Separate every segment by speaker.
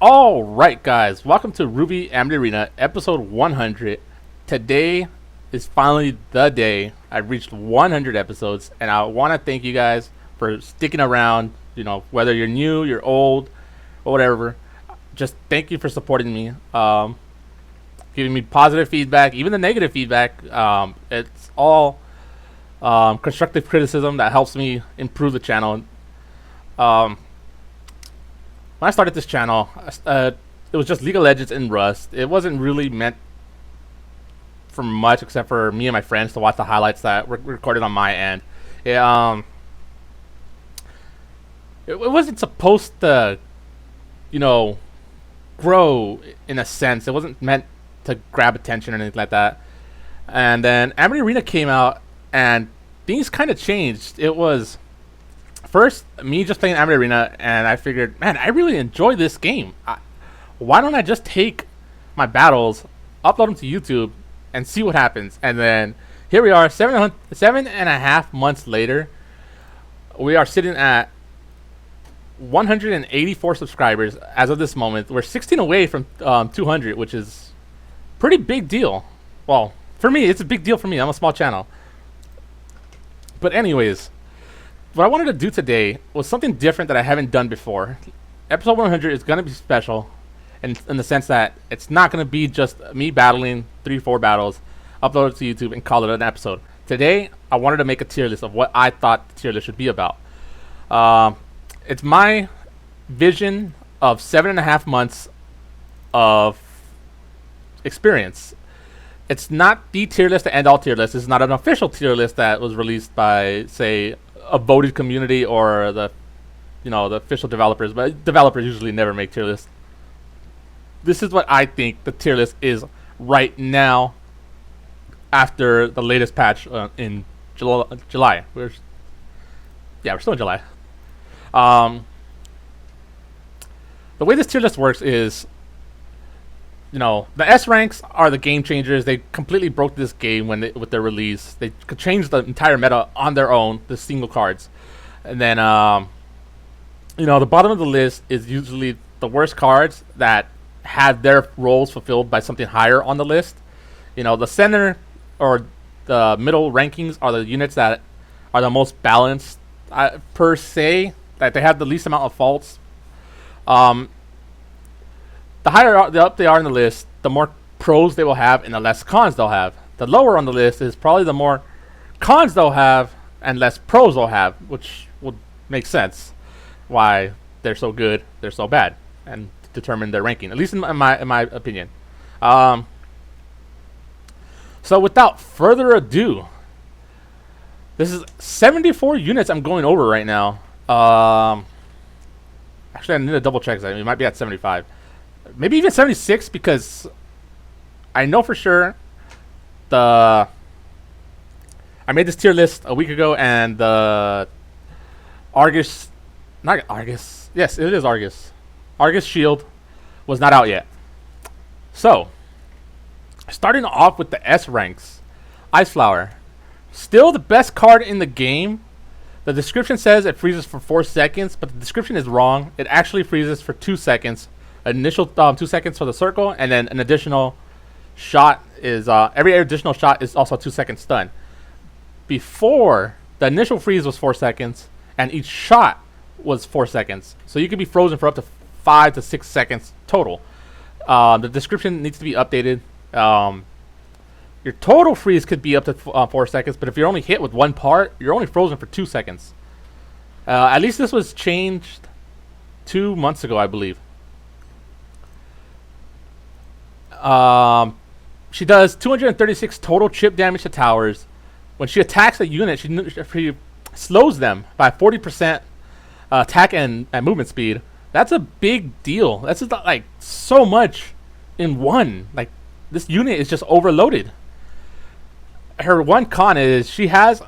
Speaker 1: Alright guys, welcome to RWBY Amity Arena, episode 100. Today is finally the day I've reached 100 episodes, and I want to thank you guys for sticking around, whether you're new, you're old, or whatever. Just thank you for supporting me, giving me positive feedback, even the negative feedback. It's all constructive criticism that helps me improve the channel. When I started this channel, it was just League of Legends and Rust. It wasn't really meant for much except for me and my friends to watch the highlights that were recorded on my end. It wasn't supposed to, grow in a sense. It wasn't meant to grab attention or anything like that. And then Amity Arena came out, and things kind of changed. It was first me just playing Amity Arena, and I figured, man, I really enjoy this game. Why don't I just take my battles, upload them to YouTube, and see what happens? And then here we are, 7.5 months later. We are sitting at 184 subscribers as of this moment. We're 16 away from 200, which is pretty big deal. Well, for me, it's a big deal for me. I'm a small channel. But anyways, what I wanted to do today was something different that I haven't done before. Episode 100 is going to be special in the sense that it's not going to be just me battling 3-4 battles, upload it to YouTube, and call it an episode. Today, I wanted to make a tier list of what I thought the tier list should be about. It's my vision of 7.5 months of experience. It's not the tier list to end all tier lists. It's not an official tier list that was released by, say, a voted community or the official developers, but developers usually never make tier lists. This is what I think the tier list is right now after the latest patch in July. We're still in July. The way this tier list works is, the S ranks are the game changers. They completely broke this game with their release. They could change the entire meta on their own, the single cards. And then, the bottom of the list is usually the worst cards that had their roles fulfilled by something higher on the list. The center or the middle rankings are the units that are the most balanced, per se, that they have the least amount of faults. The higher up they are in the list, the more pros they will have and the less cons they'll have. The lower on the list is probably the more cons they'll have and less pros they'll have, which would make sense why they're so good, they're so bad, and determine their ranking, at least in my opinion. So without further ado, this is 74 units I'm going over right now. Actually, I need to double check that. We might be at 75. Maybe even 76, because I know for sure I made this tier list a week ago, and the Argus shield was not out yet. So, starting off with the S ranks, Ice Flower, still the best card in the game. The description says it freezes for 4 seconds, but the description is wrong. It actually freezes for 2 seconds. Initial 2 seconds for the circle, and then an additional shot is every additional shot is also a 2-second stun. Before, the initial freeze was 4 seconds, and each shot was 4 seconds. So you can be frozen for up to 5 to 6 seconds total. The description needs to be updated. Your total freeze could be up to 4 seconds, but if you're only hit with one part, you're only frozen for 2 seconds. At least this was changed 2 months ago, I believe. She does 236 total chip damage to towers. When she attacks a unit, she slows them by 40% attack and movement speed. That's a big deal. That's just like so much in one. Like, this unit is just overloaded. Her one con is she has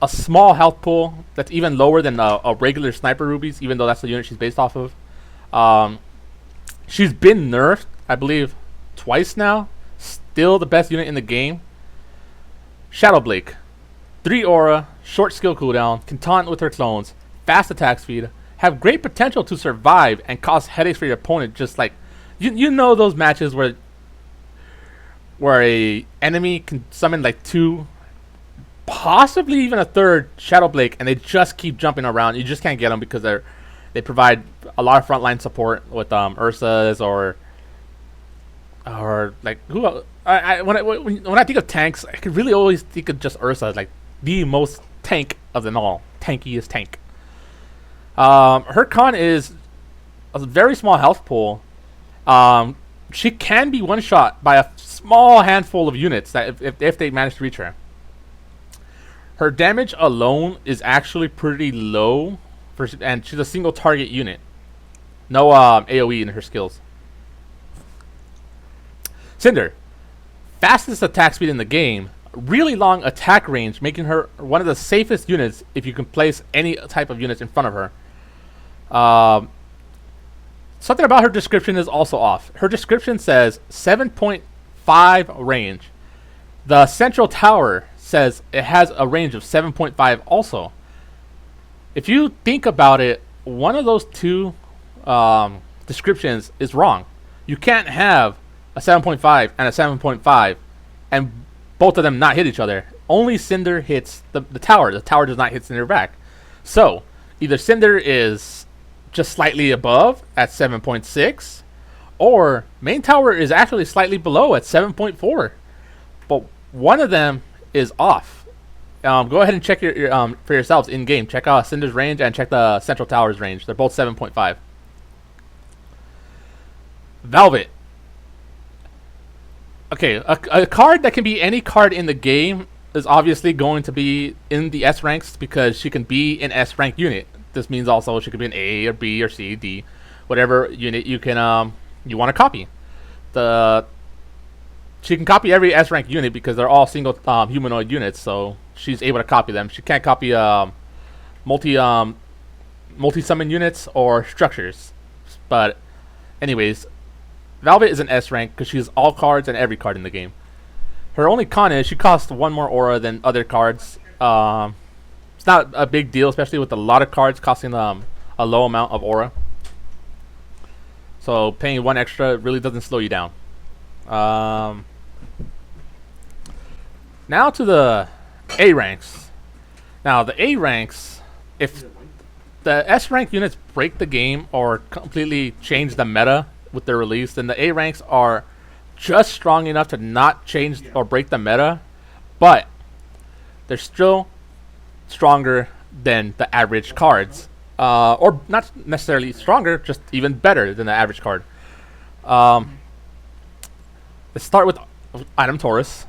Speaker 1: a small health pool that's even lower than a regular sniper rubies, even though that's the unit she's based off of. She's been nerfed, I believe, twice now. Still the best unit in the game. Shadow Blake, 3 aura, short skill cooldown, can taunt with her clones, fast attack speed, have great potential to survive and cause headaches for your opponent. Just like you know those matches where a enemy can summon like 2, possibly even a 3rd Shadow Blake, and they just keep jumping around. You just can't get them because they provide a lot of frontline support with Ursas or like who. When I think of tanks, I could really always think of just Ursa as like the most tank of them all, tankiest tank. Her con is a very small health pool. She can be one shot by a small handful of units that if they manage to reach her. Her damage alone is actually pretty low, and she's a single target unit. No AoE in her skills. Cinder, fastest attack speed in the game, really long attack range, making her one of the safest units if you can place any type of units in front of her. Something about her description is also off. Her description says 7.5 range. The central tower says it has a range of 7.5 also. If you think about it, one of those two descriptions is wrong. You can't have a 7.5 and a 7.5 and both of them not hit each other. Only Cinder hits the tower. The tower does not hit Cinder back. So either Cinder is just slightly above at 7.6, or main tower is actually slightly below at 7.4. But one of them is off. Go ahead and check your for yourselves in game. Check out Cinder's range and check the central tower's range. They're both 7.5. Velvet. Okay, a card that can be any card in the game is obviously going to be in the S ranks because she can be an S rank unit. This means also she could be an A or B or C, D, whatever unit you can you want to copy. She can copy every S rank unit because they're all single humanoid units, so she's able to copy them. She can't copy multi summon units or structures. But anyways, Velvet is an S rank because she's all cards and every card in the game. Her only con is she costs 1 more aura than other cards. It's not a big deal, especially with a lot of cards costing a low amount of aura. So paying 1 extra really doesn't slow you down. Now to the A ranks. Now the A ranks, if the S rank units break the game or completely change the meta with their release, then the A ranks are just strong enough to not change or break the meta, but they're still stronger than the average cards. Or not necessarily stronger, just even better than the average card. Let's start with item Taurus.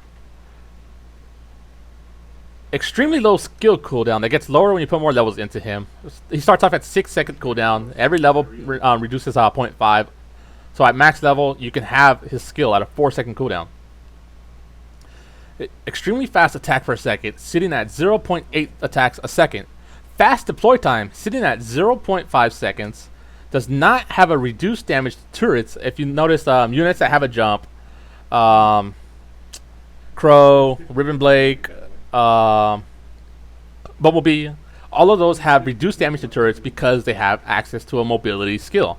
Speaker 1: Extremely low skill cooldown that gets lower when you put more levels into him. He starts off at 6-second cooldown. Every level reduces 0.5. So at max level, you can have his skill at a 4-second cooldown. Extremely fast attack per second, sitting at 0.8 attacks a second. Fast deploy time, sitting at 0.5 seconds. Does not have a reduced damage to turrets. If you notice, units that have a jump, Crow, Ribbon Blake, Bumblebee, all of those have reduced damage to turrets because they have access to a mobility skill.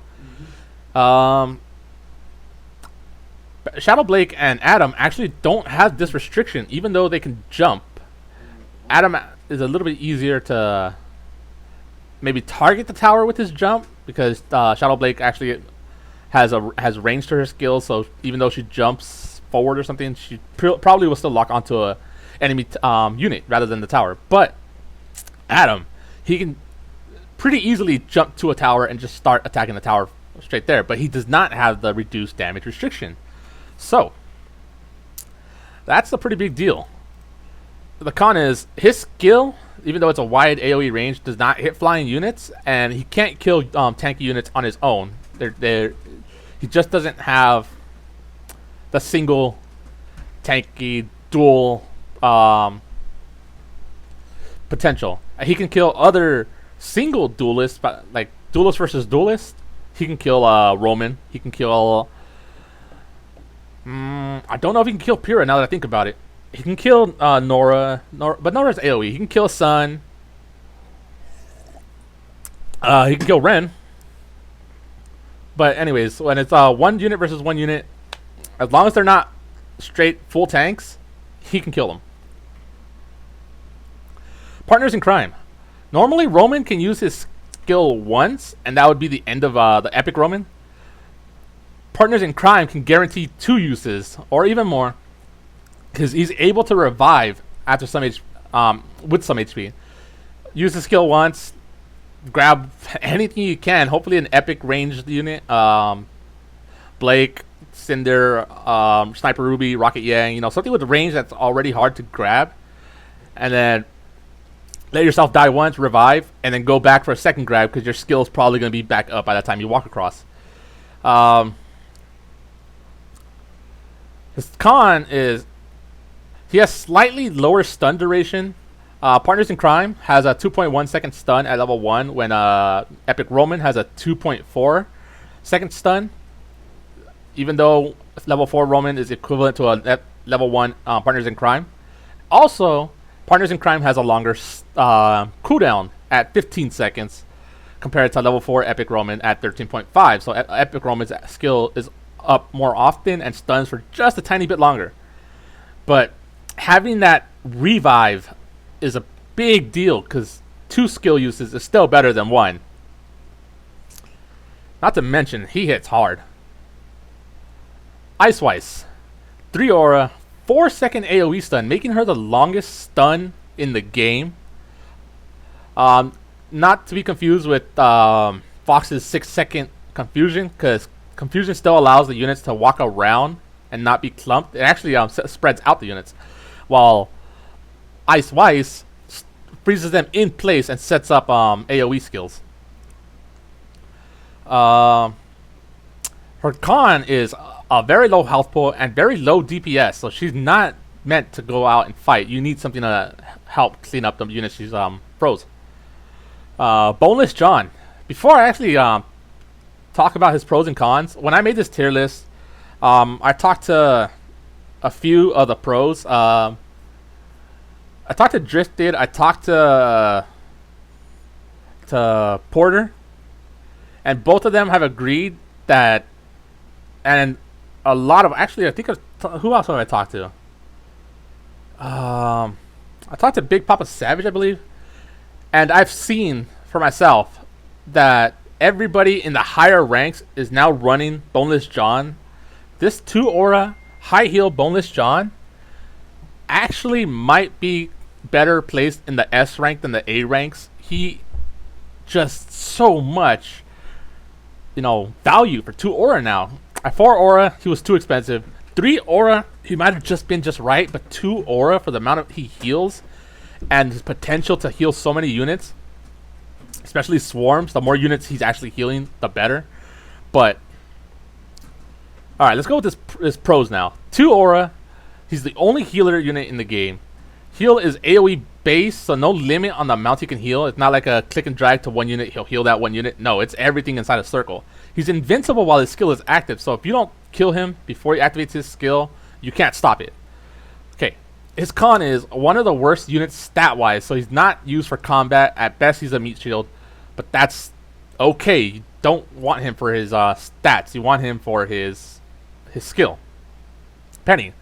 Speaker 1: Shadow Blake and Adam actually don't have this restriction, even though they can jump. Adam is a little bit easier to maybe target the tower with his jump because Shadow Blake actually has range to her skills. So even though she jumps forward or something, she probably will still lock onto a enemy unit rather than the tower. But Adam, he can pretty easily jump to a tower and just start attacking the tower straight there. But he does not have the reduced damage restriction. So that's a pretty big deal. The con is his skill, even though it's a wide AoE range, does not hit flying units, and he can't kill tanky units on his own. He just doesn't have the single tanky dual potential. He can kill other single duelists, but like duelist versus duelist. He can kill Roman. He can kill. I don't know if he can kill Pyrrha now that I think about it. He can kill Nora, but Nora's AoE. He can kill Sun. He can kill Ren. But anyways, when it's one unit versus one unit, as long as they're not straight full tanks, he can kill them. Partners in crime. Normally, Roman can use his skill once, and that would be the end of the epic Roman. Partners in crime can guarantee 2 uses, or even more, because he's able to revive after some with some HP. Use the skill once, grab anything you can, hopefully an epic ranged unit, Blake, Cinder, Sniper Ruby, Rocket Yang, something with range that's already hard to grab, and then let yourself die once, revive, and then go back for a second grab because your skill is probably going to be back up by the time you walk across. His con is he has slightly lower stun duration. Partners in Crime has a 2.1 second stun at level 1 when Epic Roman has a 2.4 second stun. Even though level 4 Roman is equivalent to a level 1 Partners in Crime. Also, Partners in Crime has a longer cooldown at 15 seconds compared to level 4 Epic Roman at 13.5. So Epic Roman's skill is up more often and stuns for just a tiny bit longer. But having that revive is a big deal because 2 skill uses is still better than 1. Not to mention, he hits hard. Ice 3 aura, 4 second AoE stun, making her the longest stun in the game. Not to be confused with Fox's 6 second confusion, because confusion still allows the units to walk around and not be clumped. It actually spreads out the units, while Ice freezes them in place and sets up AoE skills. Her con is a very low health pool and very low DPS, so she's not meant to go out and fight. You need something to help clean up the units she's froze. Boneless John. Before I actually talk about his pros and cons, when I made this tier list, I talked to a few of the pros. I talked to Drifted. I talked to Porter, and both of them have agreed that, and a lot of, actually, I think, who else have I talked to? I talked to Big Papa Savage, I believe, and I've seen for myself that everybody in the higher ranks is now running Boneless John. This 2 aura high heal Boneless John actually might be better placed in the S rank than the A ranks. He just so much, value for 2 aura now. At 4 aura, he was too expensive. 3 aura, he might have just been just right, but 2 aura for the amount of he heals and his potential to heal so many units, especially swarms. The more units he's actually healing, the better. But all right, let's go with his pros now. 2 aura, he's the only healer unit in the game. Heal is AoE based, so no limit on the amount he can heal. It's not like a click and drag to 1 unit, he'll heal that 1 unit. No, it's everything inside a circle. He's invincible while his skill is active, so if you don't kill him before he activates his skill, you can't stop it. Okay, his con is one of the worst units stat-wise, so he's not used for combat. At best, he's a meat shield, but that's okay. You don't want him for his stats. You want him for his skill. Penny.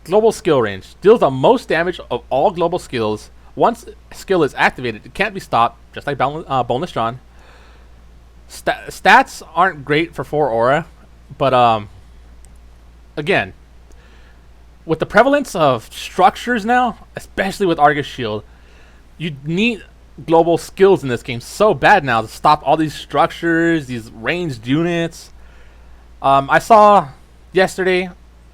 Speaker 1: Global skill range. Deals the most damage of all global skills. Once skill is activated, it can't be stopped, just like Boneless John. Stats aren't great for 4 aura, but again, with the prevalence of structures now, especially with Argus Shield, you need global skills in this game so bad now to stop all these structures, these ranged units. I saw yesterday,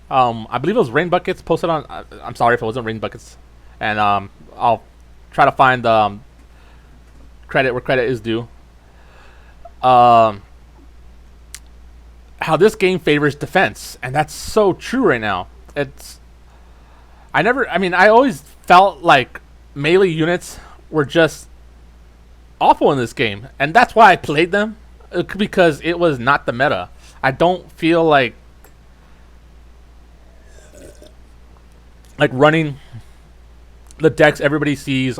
Speaker 1: I believe it was Rain Buckets posted on, I'm sorry if it wasn't Rain Buckets, and I'll try to find credit where credit is due. How this game favors defense, and that's so true right now. I always felt like melee units were just awful in this game, and that's why I played them, because it was not the meta. I don't feel like running the decks everybody sees,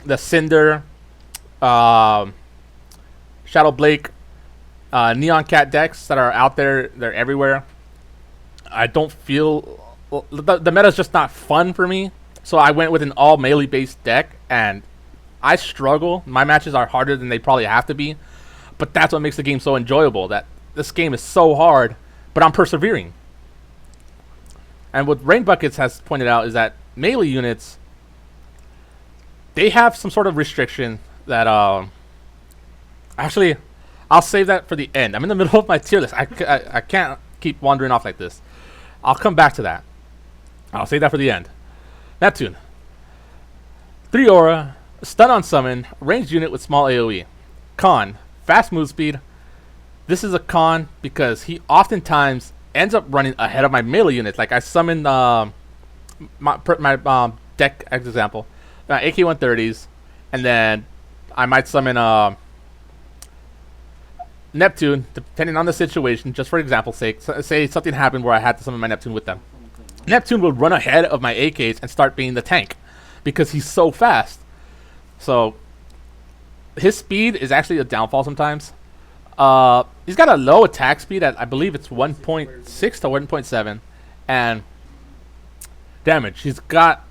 Speaker 1: the Cinder, Shadow Blake, Neon Cat decks that are out there. They're everywhere. I don't feel the meta is just not fun for me. So I went with an all melee based deck, and I struggle. My matches are harder than they probably have to be, but that's what makes the game so enjoyable. That this game is so hard, but I'm persevering. And what Rain Buckets has pointed out is that melee units, they have some sort of restriction that actually I'll save that for the end. I'm in the middle of my tier list. I can't keep wandering off like this. I'll come back to that. I'll save that for the end. Neptune. 3 aura, stun on summon, ranged unit with small AoE. Con, fast move speed. This is a con because he oftentimes ends up running ahead of my melee units. Like I summoned my deck example, AK-130s, and then I might summon Neptune, depending on the situation. Just for example's sake, say something happened where I had to summon my Neptune with them. Neptune will run ahead of my AKs and start being the tank because he's so fast. So his speed is actually a downfall sometimes. He's got a low attack speed at, I believe it's 1.6 to 1.7, and damage. He's got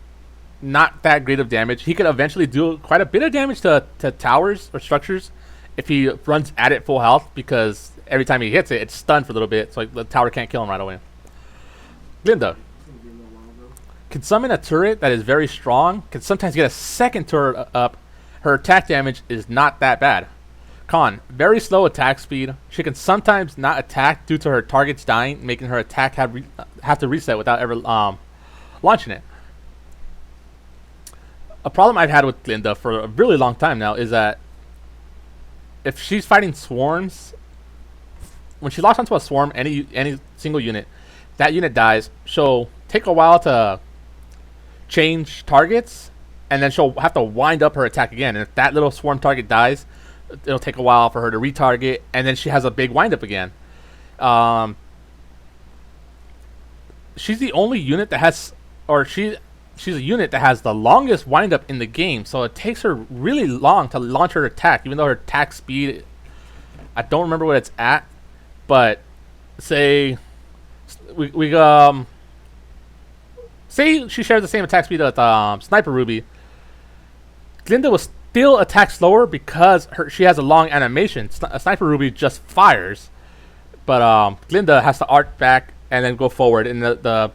Speaker 1: not that great of damage. He could eventually do quite a bit of damage to towers or structures if he runs at it full health, because every time he hits it, it's stunned for a little bit, so the tower can't kill him right away. Glinda can summon a turret that is very strong, can sometimes get a second turret up. Her attack damage is not that bad. Con, very slow attack speed. She can sometimes not attack due to her targets dying, making her attack have to reset without ever launching it. A problem I've had with Glinda for a really long time now is that if she's fighting swarms, when she locks onto a swarm, any single unit, that unit dies. She'll take a while to change targets, and then she'll have to wind up her attack again. And if that little swarm target dies, it'll take a while for her to retarget, and then she has a big wind up again. She's the only unit that has, or she's a unit that has the longest wind up in the game, so it takes her really long to launch her attack, even though her attack speed, I don't remember what it's at, but say say she shares the same attack speed with Sniper RWBY. Glinda will still attack slower because she has a long animation. Sniper RWBY just fires, but Glinda has to arc back and then go forward, and the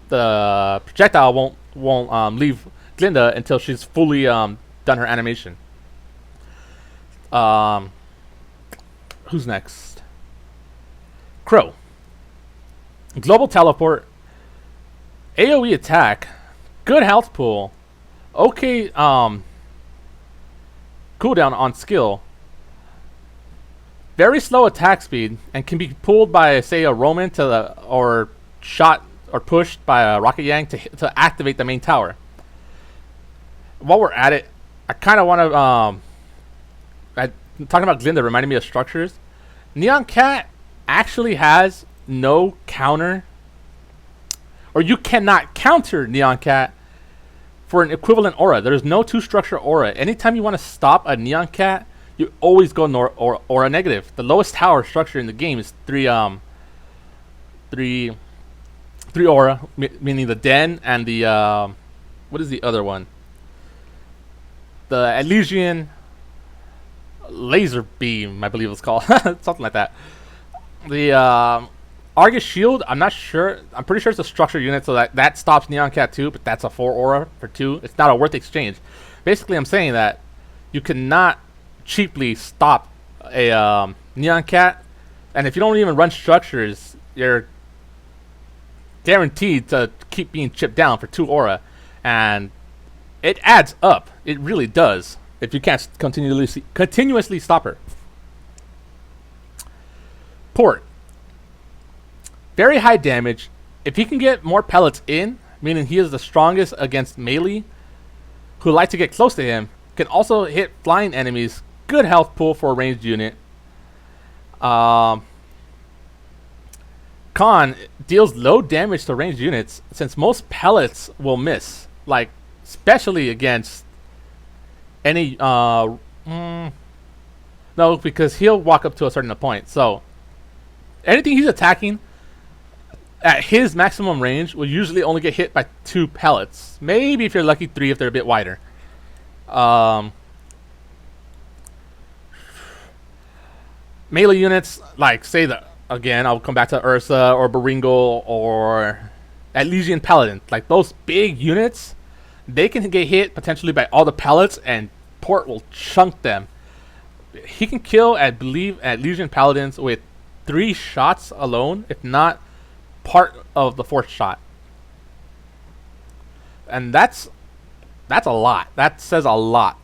Speaker 1: projectile won't leave Glinda until she's fully done her animation. Who's next? Crow. Global teleport, AoE attack, good health pool, okay cooldown on skill, very slow attack speed, and can be pulled by, say, a Roman or shot or pushed by a Rocket Yang to activate the main tower. While we're at it, I kind of want to talking about Glinda reminded me of structures. Neon Cat actually has no counter, or you cannot counter Neon Cat for an equivalent aura. There's no 2-structure aura. Anytime you want to stop a Neon Cat, you always go aura negative. The lowest tower structure in the game is 3 aura, meaning the Den and the what is the other one? The Elysian laser beam, I believe it's called. Something like that. The Argus Shield, I'm not sure. I'm pretty sure it's a structure unit, so that stops Neon Cat too, but that's a 4 aura for 2. It's not a worth exchange. Basically, I'm saying that you cannot cheaply stop a Neon Cat, and if you don't even run structures, you're guaranteed to keep being chipped down for 2 aura, and it adds up. It really does if you can't continuously stop her. Port. Very high damage. If he can get more pellets in, meaning he is the strongest against melee, who like to get close to him, can also hit flying enemies. Good health pool for a ranged unit. Con deals low damage to ranged units since most pellets will miss, like especially against any No, because he'll walk up to a certain point. So anything he's attacking at his maximum range will usually only get hit by 2 pellets. Maybe if you're lucky, 3 if they're a bit wider. Melee units, like say the again, I'll come back to Ursa or Baringle or Elysian Paladin. Like those big units, they can get hit potentially by all the pellets, and Port will chunk them. He can kill, I believe, Elysian Paladins with 3 shots alone, if not part of the 4th shot. And that's a lot. That says a lot.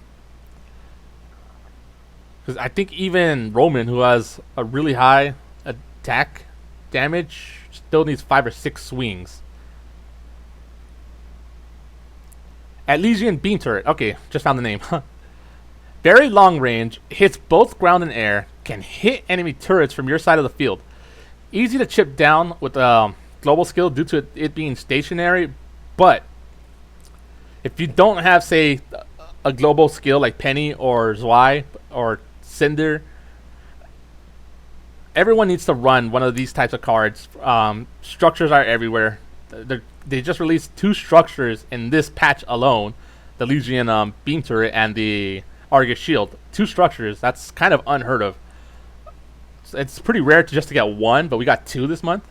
Speaker 1: Because I think even Roman, who has a really high attack damage, still needs 5 or 6 swings. Elysian Beam Turret. Okay, just found the name. Very long range, hits both ground and air, can hit enemy turrets from your side of the field. Easy to chip down with global skill due to it being stationary, but if you don't have, say, a global skill like Penny or Zwei or Cinder, everyone needs to run one of these types of cards. Structures are everywhere. They just released 2 structures in this patch alone, the Elysian Beam Turret and the Argus Shield. 2 structures. That's kind of unheard of. It's pretty rare to get 1, but we got 2 this month.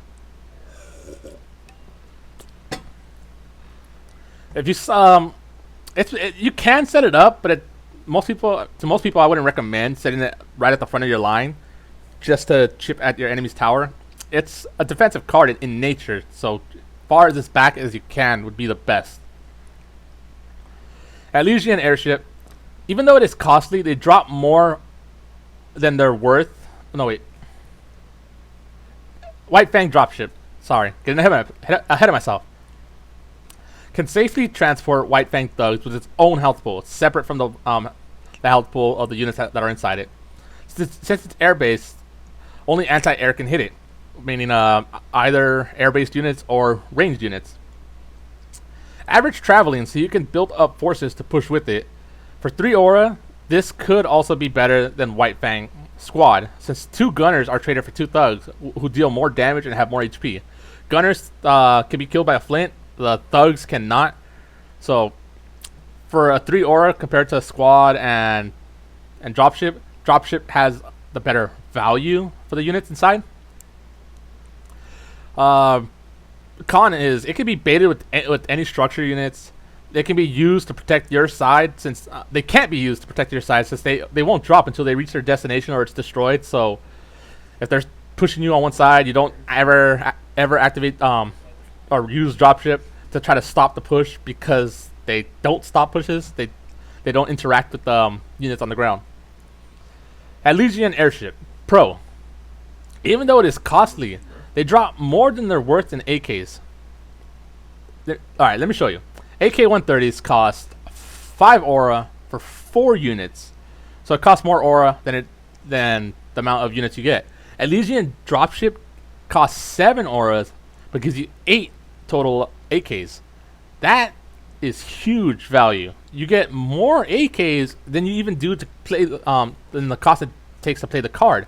Speaker 1: If you you can set it up, but most people I wouldn't recommend setting it right at the front of your line, just to chip at your enemy's tower. It's a defensive card in nature, so far as back as you can would be the best. Elysian Airship, even though it is costly, they drop more than they're worth. No, wait. White Fang Dropship. Sorry, getting ahead of myself. Can safely transport White Fang thugs with its own health pool, separate from the health pool of the units that are inside it. Since it's air-based, only anti-air can hit it, meaning either air-based units or ranged units. Average traveling, so you can build up forces to push with it. For 3 aura, this could also be better than White Fang Squad, since 2 gunners are traded for 2 thugs who deal more damage and have more HP. Gunners can be killed by a flint, the thugs cannot. So for a 3 aura compared to a squad and dropship has the better value for the units inside. Con is it can be baited with any structure units. They can be used to protect your side, since they can't be used to protect your side, since they won't drop until they reach their destination or it's destroyed. So if they're pushing you on one side, you don't ever activate or use dropship to try to stop the push, because they don't stop pushes. They don't interact with units on the ground. Elysian Airship Pro. Even though it is costly, they drop more than they're worth in AKs. Alright, let me show you. AK-130s cost 5 aura for 4 units. So it costs more aura than the amount of units you get. Elysian Dropship costs 7 auras, but gives you 8 total AKs. That is huge value. You get more AKs than you even do to play than the cost it takes to play the card.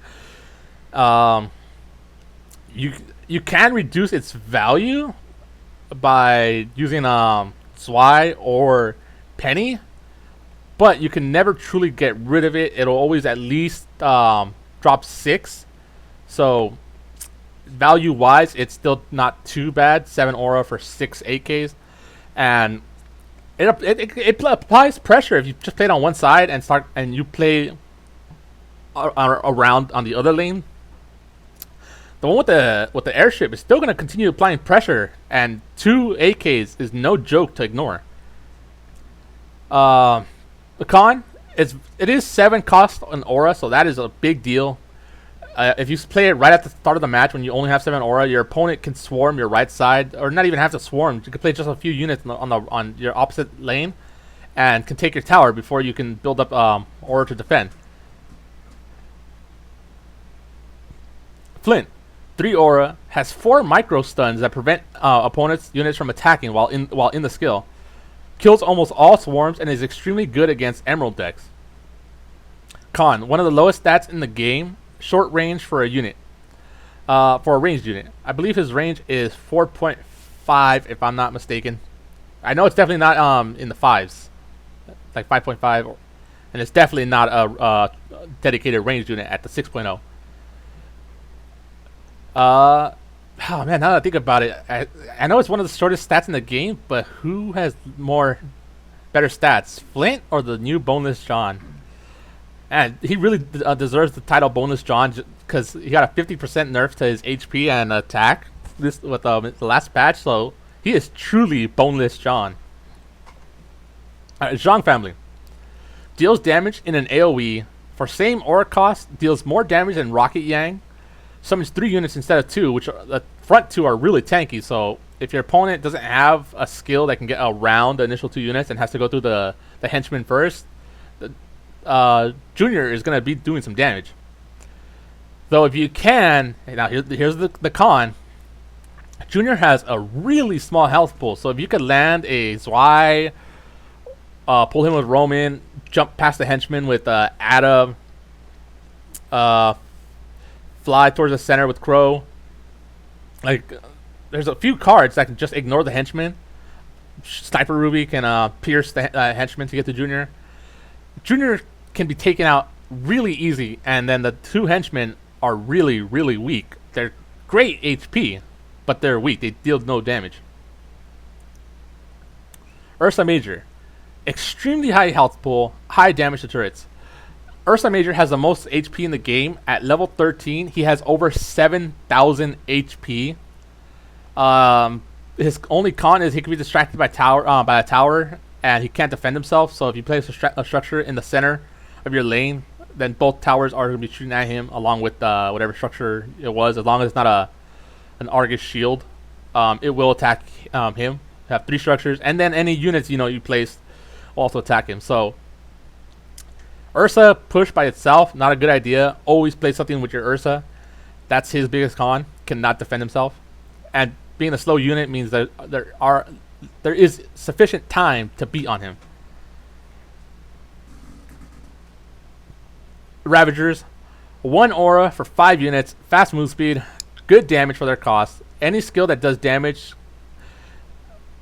Speaker 1: You can reduce its value by using Zwei or Penny, but you can never truly get rid of it. It'll always at least drop 6. So value wise, it's still not too bad. 7 aura for 6 AKs, and it applies pressure if you just play it on one side and you play around on the other lane. The one with the airship is still going to continue applying pressure, and 2 AKs is no joke to ignore. The con is it is 7 cost on aura, so that is a big deal. If you play it right at the start of the match when you only have 7 aura, your opponent can swarm your right side, or not even have to swarm. You can play just a few units on your opposite lane, and can take your tower before you can build up aura to defend. Flint, 3 aura, has 4 micro stuns that prevent opponents' units from attacking while in the skill. Kills almost all swarms and is extremely good against emerald decks. Con, one of the lowest stats in the game. Short range for a unit. For a ranged unit. I believe his range is 4.5 if I'm not mistaken. I know it's definitely not in the 5s. Like 5.5. And it's definitely not a dedicated ranged unit at the 6.0. Oh man, now that I think about it, I know it's one of the shortest stats in the game, but who has better stats, Flint or the new Boneless John? And he really deserves the title Boneless John because he got a 50% nerf to his HP and attack this with the last patch, so he is truly Boneless John. Zhang family deals damage in an AoE for same aura cost, deals more damage than Rocket Yang. Summons 3 units instead of 2, which the front 2 are really tanky. So if your opponent doesn't have a skill that can get around the initial 2 units and has to go through the henchman first, Junior is going to be doing some damage. Though if you can, now here's the con. Junior has a really small health pool, so if you could land a Zwei, pull him with Roman, jump past the henchman with Adam, fly towards the center with Crow. Like, there's a few cards that can just ignore the henchman. Sniper RWBY can pierce the henchman to get to Junior. Junior can be taken out really easy, and then the 2 henchmen are really, really weak. They're great HP, but they're weak. They deal no damage. Ursa Major. Extremely high health pool, high damage to turrets. Ursa Major has the most HP in the game. At level 13, he has over 7,000 HP. His only con is he can be distracted by a tower, and he can't defend himself. So if you place a structure in the center of your lane, then both towers are going to be shooting at him along with whatever structure it was. As long as it's not an Argus shield, it will attack him. Have 3 structures, and then any units you place will also attack him. So Ursa push by itself, not a good idea. Always play something with your Ursa. That's his biggest con. Cannot defend himself. And being a slow unit means that there is sufficient time to beat on him. Ravagers. 1 aura for 5 units. Fast move speed. Good damage for their cost. Any skill that does damage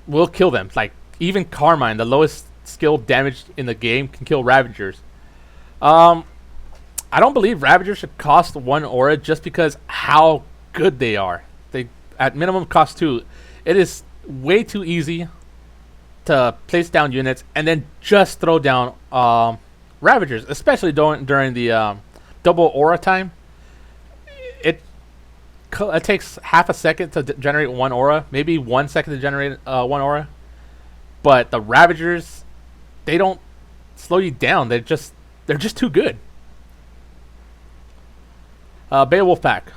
Speaker 1: will kill them. Like, even Carmine, the lowest skill damage in the game, can kill Ravagers. I don't believe Ravagers should cost 1 aura just because how good they are. They at minimum cost 2. It is way too easy to place down units and then just throw down Ravagers, especially during the double aura time. It takes half a second to generate 1 aura, maybe 1 second to generate 1 aura. But the Ravagers, they don't slow you down. They're just too good. Beowulf Pack.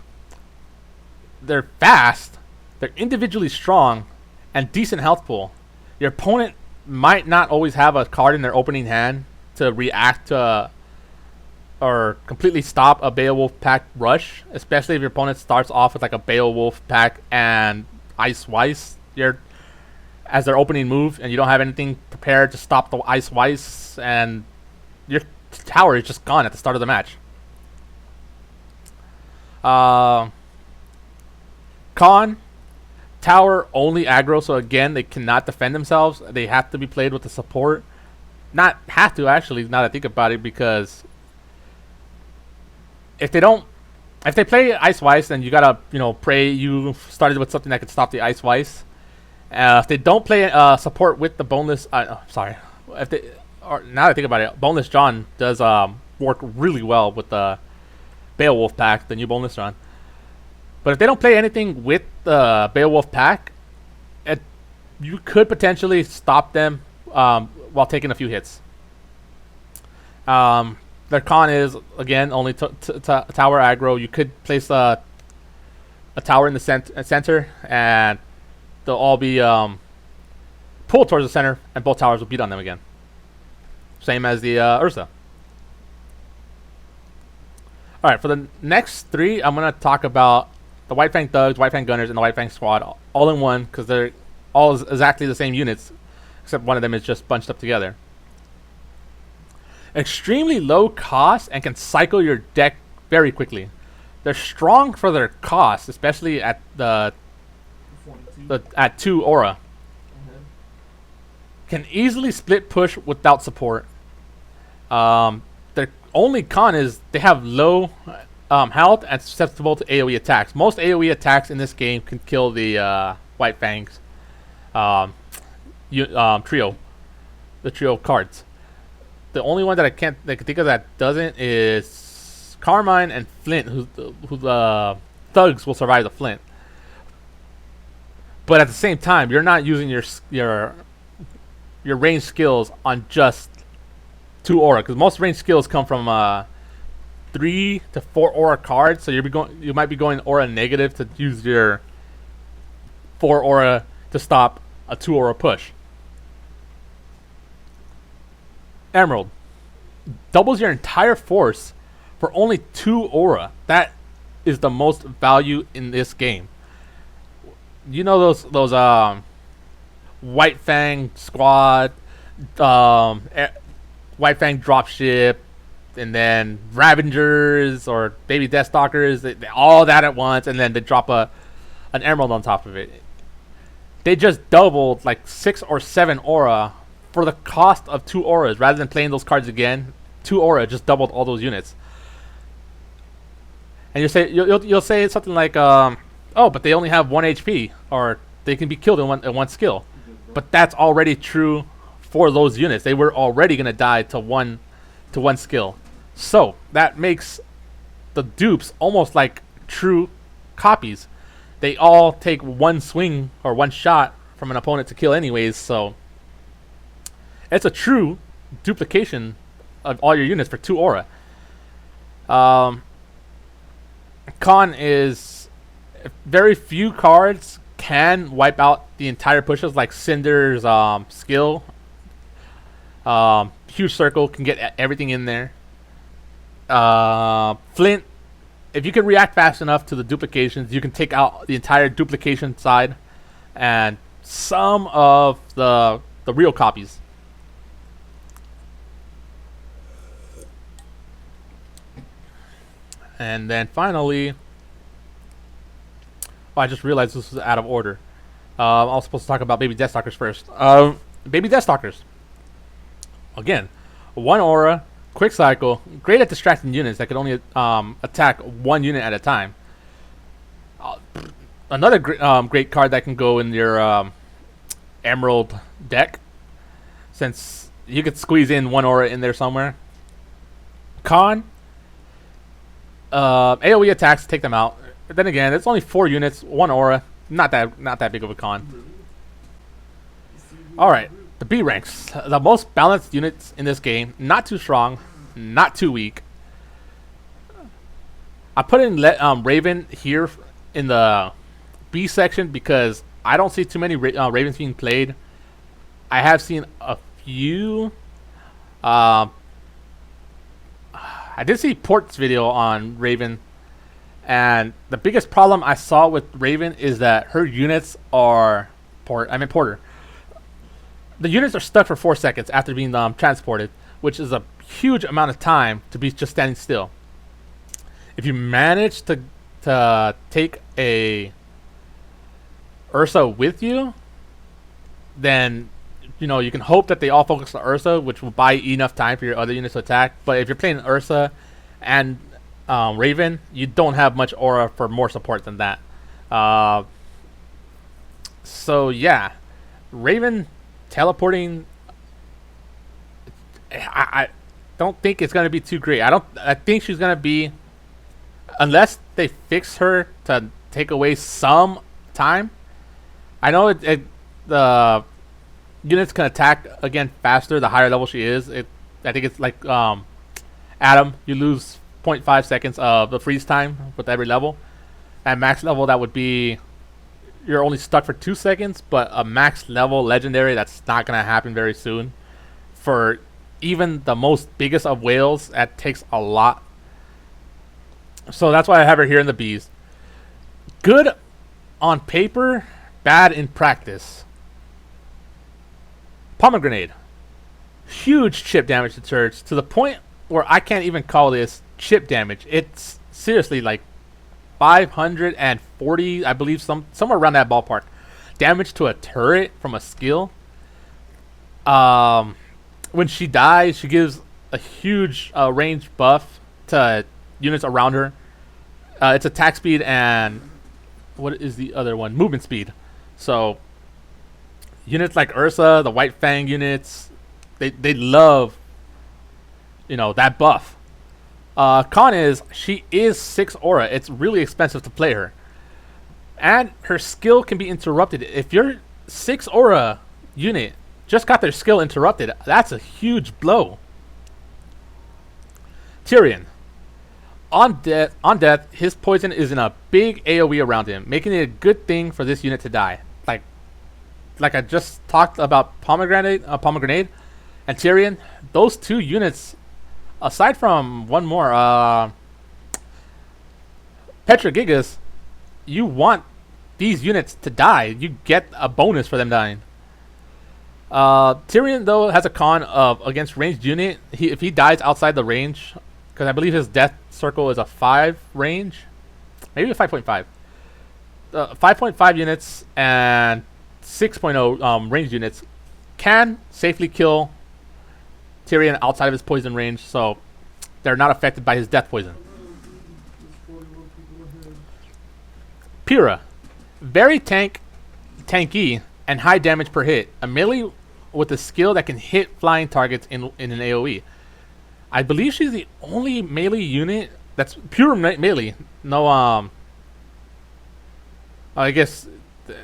Speaker 1: They're fast, they're individually strong, and decent health pool. Your opponent might not always have a card in their opening hand to react to or completely stop a Beowulf Pack rush, especially if your opponent starts off with like a Beowulf Pack and Ice Weiss as their opening move, and you don't have anything prepared to stop the Ice Weiss, and your tower is just gone at the start of the match. Con, tower only aggro, so again they cannot defend themselves. They have to be played with the support. Not have to, actually, now that I think about it, because if they play Ice Weiss, then you gotta pray you started with something that could stop the Ice Weiss. If they don't play support with the boneless, now that I think about it, Boneless John does work really well with the Beowulf Pack, the new Boneless John. But if they don't play anything with the Beowulf Pack, you could potentially stop them while taking a few hits. Their con is, again, only tower aggro. You could place a tower in the center, and they'll all be pulled towards the center, and both towers will beat on them again. Same as the Ursa. Alright, for the next 3, I'm going to talk about the White Fang Thugs, White Fang Gunners, and the White Fang Squad all in one, because they're all exactly the same units, except one of them is just bunched up together. Extremely low cost and can cycle your deck very quickly. They're strong for their cost, especially at at 2 aura. Can easily split push without support. Their only con is they have low health and susceptible to AoE attacks. Most AoE attacks in this game can kill the White Fangs trio, the trio of cards. The only one that I can think of that doesn't is Carmine and Flint, who the thugs will survive the Flint. But at the same time, you're not using your range skills on just 2 aura, because most range skills come from 3 to 4 aura cards. So you might be going aura negative to use your 4 aura to stop a 2 aura push. Emerald doubles your entire force for only 2 aura. That is the most value in this game. You know those White Fang squad, White Fang dropship, and then Ravengers or Baby Deathstalkers, they all that at once, and then they drop an emerald on top of it. They just doubled like 6 or 7 aura for the cost of 2 auras. Rather than playing those cards again, 2 aura just doubled all those units. And you'll say something like, oh, but they only have 1 HP, or they can be killed in one skill. But that's already true for those units. They were already gonna die to one skill. So that makes the dupes almost like true copies. They all take 1 swing or 1 shot from an opponent to kill anyways, so it's a true duplication of all your units for 2 aura. Con is very few cards can wipe out the entire pushes, like Cinder's skill. Huge Circle can get everything in there. Flint, if you can react fast enough to the duplications, you can take out the entire duplication side and some of the real copies. And then finally, I just realized this was out of order. I was supposed to talk about Baby Deathstalkers first. Baby Deathstalkers. Again, 1 aura, quick cycle, great at distracting units that can only attack 1 unit at a time. Another great card that can go in your Emerald deck, since you could squeeze in 1 aura in there somewhere. Con, AoE attacks take them out. But then again, it's only 4 units, 1 aura, not that big of a con. All right. The B ranks, the most balanced units in this game. Not too strong, not too weak. I put in Raven here in the B section because I don't see too many Ravens being played. I have seen a few. I did see Port's video on Raven, and the biggest problem I saw with Raven is that her units are Porter. The units are stuck for 4 seconds after being transported, which is a huge amount of time to be just standing still. If you manage to take a Ursa with you, then you can hope that they all focus on Ursa, which will buy enough time for your other units to attack. But if you're playing Ursa and Raven, you don't have much aura for more support than that. So yeah, Raven teleporting, I don't think it's gonna be too great. I think she's gonna be, unless they fix her to take away some time. I know the units can attack again faster the higher level she is. I think it's like Adam, you lose 0.5 seconds of the freeze time with every level. At max level, that would be, you're only stuck for 2 seconds, but a max level legendary, that's not going to happen very soon. For even the most biggest of whales, that takes a lot. So that's why I have her here in the Bs. Good on paper, bad in practice. Pomegranate. Huge chip damage to turrets, to the point where I can't even call this chip damage. It's seriously like 540, I believe, somewhere around that ballpark. Damage to a turret from a skill. When she dies, she gives a huge range buff to units around her. It's attack speed and what is the other one? Movement speed. So units like Ursa, the White Fang units, they love, you know, that buff. Con is she is 6 aura. It's really expensive to play her, and her skill can be interrupted. If your 6 aura unit just got their skill interrupted, that's a huge blow. Tyrion. On death, his poison is in a big AoE around him, making it a good thing for this unit to die. Like I just talked about Pomegranate and Tyrion. Those two units, aside from one more, Petra Gigas, you want these units to die. You get a bonus for them dying. Tyrion, though, has a con of against ranged unit. If he dies outside the range, because I believe his death circle is a 5 range, maybe a 5.5. 5.5 units and 6.0 ranged units can safely kill Tyrion outside of his poison range, so they're not affected by his death poison. Pyrrha, very tanky and high damage per hit. A melee with a skill that can hit flying targets in an AoE. I believe she's the only melee unit that's pure melee. No, I guess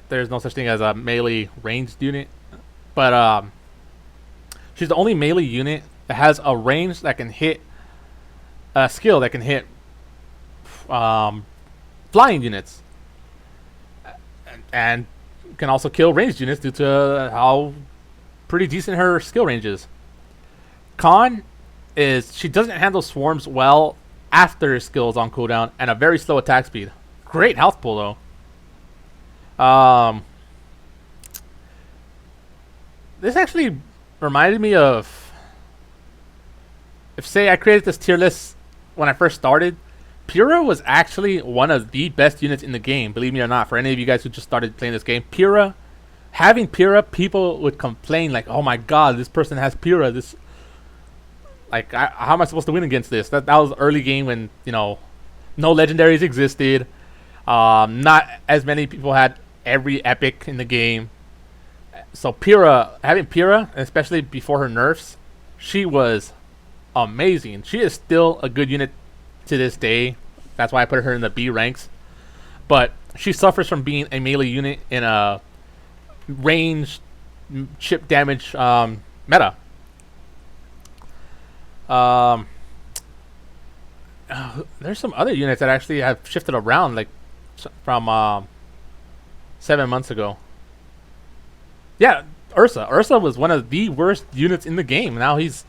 Speaker 1: there's no such thing as a melee ranged unit, but she's the only melee unit that has a range that can hit a skill that can hit flying units, and can also kill ranged units due to how pretty decent her skill range is. Con is she doesn't handle swarms well after her skill is on cooldown, and a very slow attack speed. Great health pool though. This actually reminded me of, if say I created this tier list when I first started, Pyrrha was actually one of the best units in the game, believe me or not. For any of you guys who just started playing this game, having Pyrrha, people would complain like, oh my god, this person has Pyrrha, this, like, how am I supposed to win against this? That was early game when, you know, no legendaries existed. Not as many people had every epic in the game. So having Pyrrha, especially before her nerfs, she was amazing. She is still a good unit to this day. That's why I put her in the B ranks. But she suffers from being a melee unit in a range chip damage meta. There's some other units that actually have shifted around, like from 7 months ago. Yeah, Ursa was one of the worst units in the game. Now he's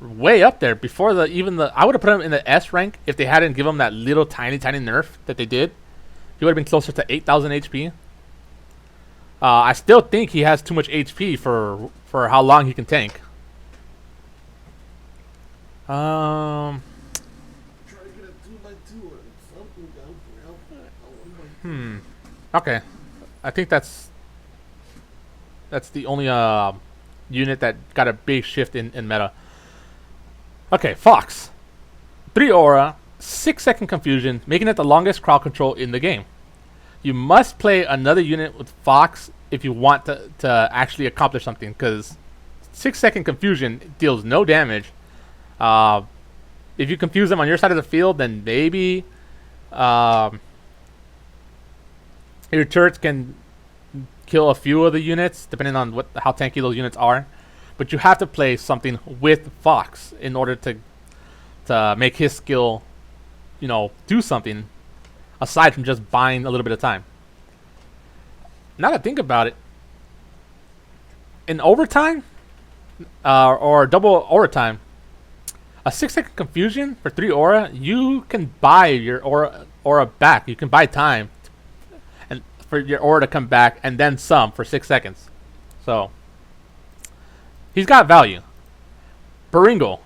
Speaker 1: way up there. Before I would have put him in the S rank if they hadn't given him that little tiny nerf that they did. He would have been closer to 8,000 HP. I still think he has too much HP for how long he can tank. Okay, I think that's the only unit that got a big shift in meta. Okay, Fox, 3 aura, 6-second confusion, making it the longest crowd control in the game. You must play another unit with Fox if you want to actually accomplish something, because 6-second confusion deals no damage. If you confuse them on your side of the field, then maybe your turrets can kill a few of the units, depending on how tanky those units are. But you have to play something with Fox in order to make his skill, you know, do something aside from just buying a little bit of time. Now that I think about it, in overtime or double overtime, a 6-second confusion for 3 aura, you can buy your aura back. You can buy time and for your aura to come back, and then some for 6 seconds. So he's got value. Baringo.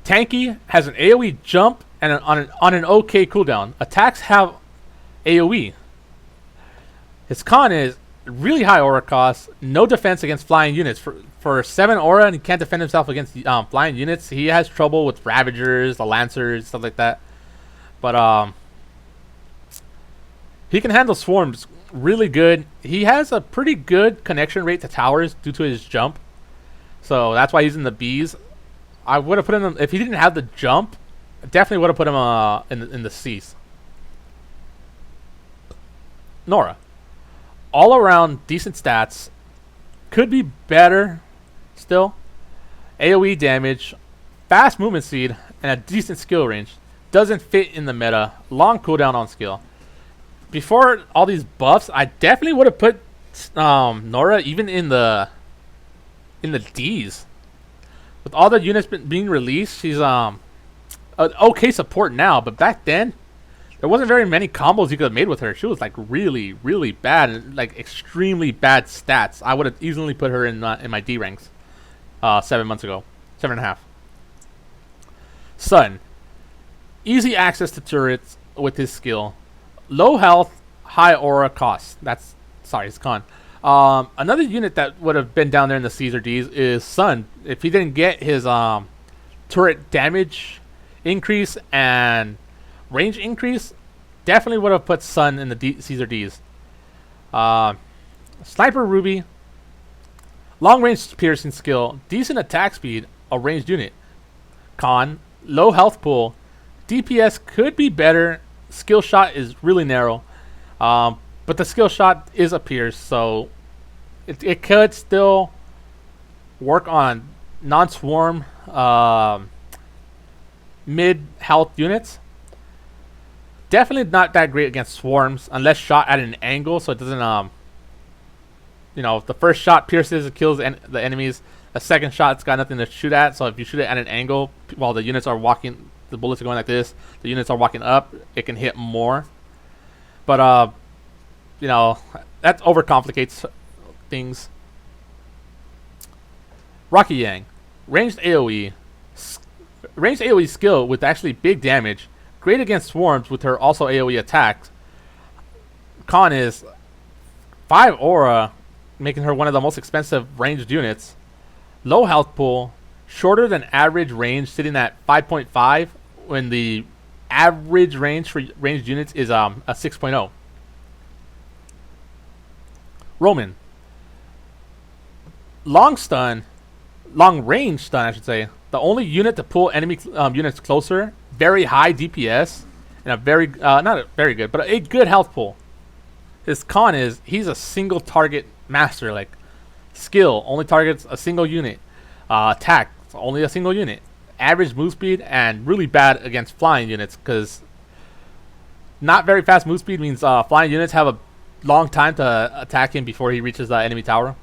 Speaker 1: Tanky, has an AoE jump and on an okay cooldown. Attacks have AoE. His con is really high aura cost, no defense against flying units. For 7 aura and he can't defend himself against flying units, he has trouble with Ravagers, the Lancers, stuff like that. But he can handle swarms really good. He has a pretty good connection rate to towers due to his jump. So that's why he's in the Bs. I would have put him, if he didn't have the jump, I definitely would have put him in the Cs. Nora. All around decent stats. Could be better still. AoE damage, fast movement speed, and a decent skill range. Doesn't fit in the meta. Long cooldown on skill. Before all these buffs, I definitely would have put Nora even in the Ds. With all the units being released, she's an okay support now, but back then there wasn't very many combos you could have made with her. She was like really, really bad and like extremely bad stats. I would have easily put her in my D ranks 7 months ago, 7.5. Sun, easy access to turrets with his skill, low health, high aura cost. That's his con. Another unit that would have been down there in the Cs or Ds is Sun. If he didn't get his turret damage increase and range increase, definitely would have put Sun in the Cs or Ds. Sniper RWBY, long range piercing skill, decent attack speed, a ranged unit. Con, low health pool, DPS could be better. Skill shot is really narrow. But the skill shot is a pierce, so it could still work on non-swarm mid-health units. Definitely not that great against swarms unless shot at an angle, so it doesn't, if the first shot pierces, it kills the enemies. A second shot's got nothing to shoot at, so if you shoot it at an angle while the units are walking, the bullets are going like this, the units are walking up, it can hit more. But that overcomplicates things. Rocky Yang, ranged AoE skill with actually big damage, great against swarms with her also AoE attacks. Con is 5 aura, making her one of the most expensive ranged units. Low health pool, shorter than average range, sitting at 5.5 when the average range for ranged units is a 6.0. Roman, long range stun, I should say. The only unit to pull enemy units closer. Very high DPS and a very not a very good, but a good health pool. His con is he's a single target master. Like skill only targets a single unit. Attack only a single unit. Average move speed and really bad against flying units because not very fast move speed means flying units have a long time to attack him before he reaches the enemy tower.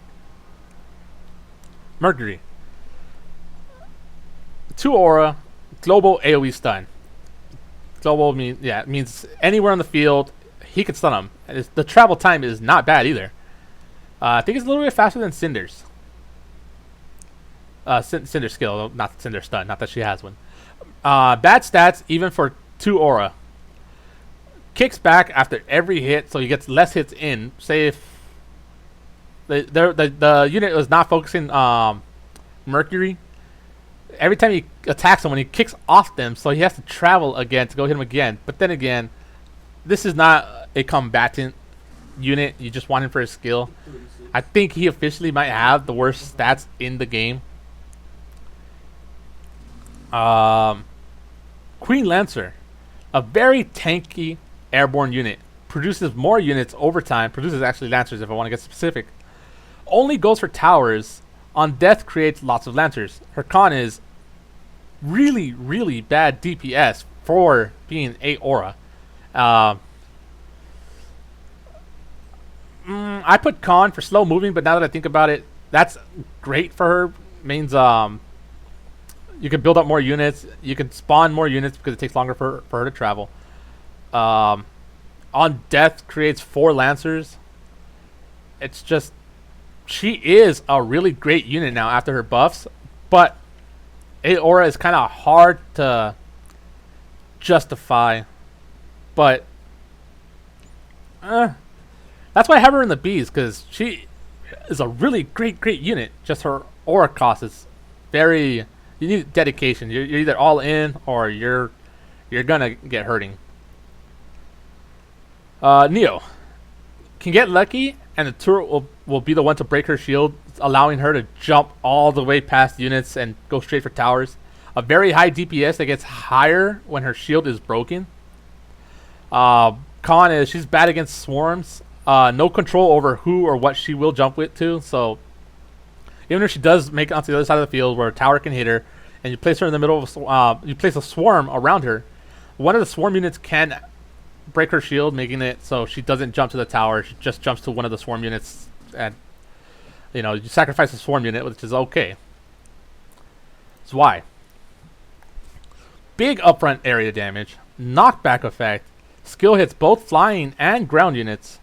Speaker 1: Mercury, 2 aura, global AoE stun. Global means anywhere on the field he could stun him. The travel time is not bad either. I think it's a little bit faster than Cinder's. Cinder skill, not Cinder stun. Not that she has one. Bad stats even for 2 aura. Kicks back after every hit, so he gets less hits in. Say if the unit was not focusing Mercury, every time he attacks someone, he kicks off them, so he has to travel again to go hit him again. But then again, this is not a combatant unit. You just want him for his skill. I think he officially might have the worst stats in the game. Queen Lancer, a very tanky airborne unit, produces more units over time. Produces actually Lancers if I want to get specific. Only goes for towers. On death creates lots of Lancers. Her con is really, really bad DPS for being 8 aura. I put con for slow moving, but now that I think about it, that's great for her. Means you can build up more units. You can spawn more units because it takes longer for her to travel. On death creates 4 Lancers. It's just she is a really great unit now after her buffs, but 8 aura is kind of hard to justify, but that's why I have her in the Bs, because she is a really great unit. Just her aura cost is very. You need dedication. You're either all in or you're gonna get hurting. Neo can get lucky, and the turret will be the one to break her shield, allowing her to jump all the way past units and go straight for towers. A very high DPS that gets higher when her shield is broken. Con is she's bad against swarms. No control over who or what she will jump with to. So even if she does make it onto the other side of the field where a tower can hit her, and you place her in the middle of you place a swarm around her, one of the swarm units can break her shield, making it so she doesn't jump to the tower. She just jumps to one of the swarm units, and you sacrifice the swarm unit, which is okay. That's why. Big upfront area damage, knockback effect, skill hits both flying and ground units.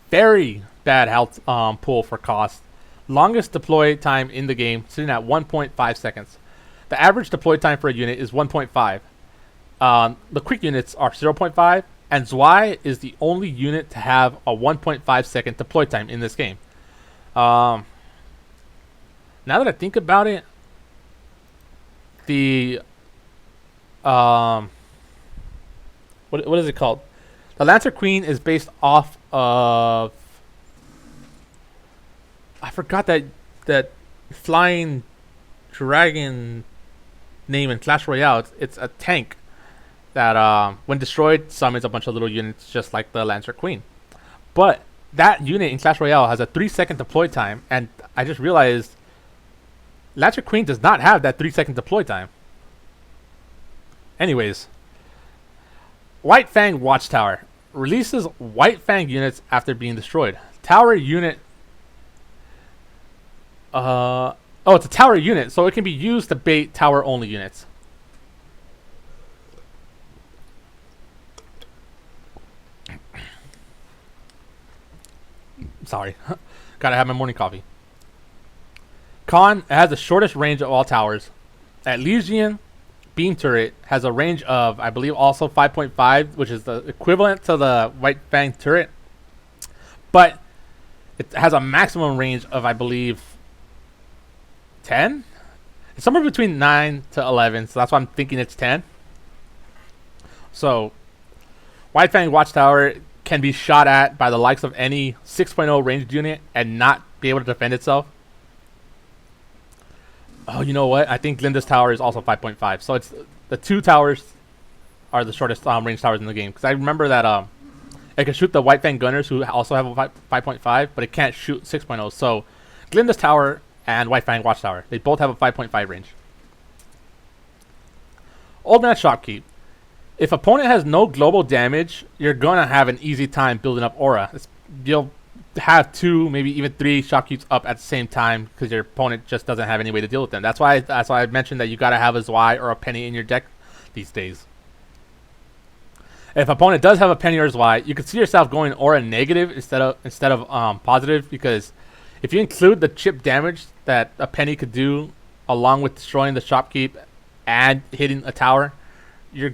Speaker 1: Very bad health pool for cost. Longest deploy time in the game, sitting at 1.5 seconds. The average deploy time for a unit is 1.5. The quick units are 0.5, and Zwei is the only unit to have a 1.5 second deploy time in this game. Now that I think about it, the what is it called? The Lancer Queen is based off of, I forgot that flying dragon name in Clash Royale. It's a tank that when destroyed summons a bunch of little units just like the Lancer Queen. But that unit in Clash Royale has a 3-second deploy time, and I just realized Lancer Queen does not have that 3-second deploy time. Anyways, White Fang Watchtower releases White Fang units after being destroyed. Tower unit. It's a tower unit, so it can be used to bait tower only units. Sorry, gotta have my morning coffee. Con has the shortest range of all towers. At Legion, Beam Turret has a range of, I believe, also 5.5, which is the equivalent to the White Fang turret. But it has a maximum range of, I believe, 10? It's somewhere between 9 to 11, so that's why I'm thinking it's 10. So, White Fang Watchtower can be shot at by the likes of any 6.0 ranged unit and not be able to defend itself. Oh, you know what? I think Glinda's tower is also 5.5. So it's the two towers are the shortest range towers in the game. Because I remember that it can shoot the White Fang Gunners, who also have a 5.5, but it can't shoot 6.0. So Glinda's tower and White Fang Watchtower, they both have a 5.5 range. Old Man Shopkeep. If opponent has no global damage, you're going to have an easy time building up aura. You'll have 2, maybe even 3 Shopkeeps up at the same time because your opponent just doesn't have any way to deal with them. That's why I mentioned that you got to have a Zwei or a Penny in your deck these days. If opponent does have a Penny or a Zwei, you can see yourself going aura negative instead of positive, because if you include the chip damage that a Penny could do along with destroying the Shopkeep and hitting a tower, you're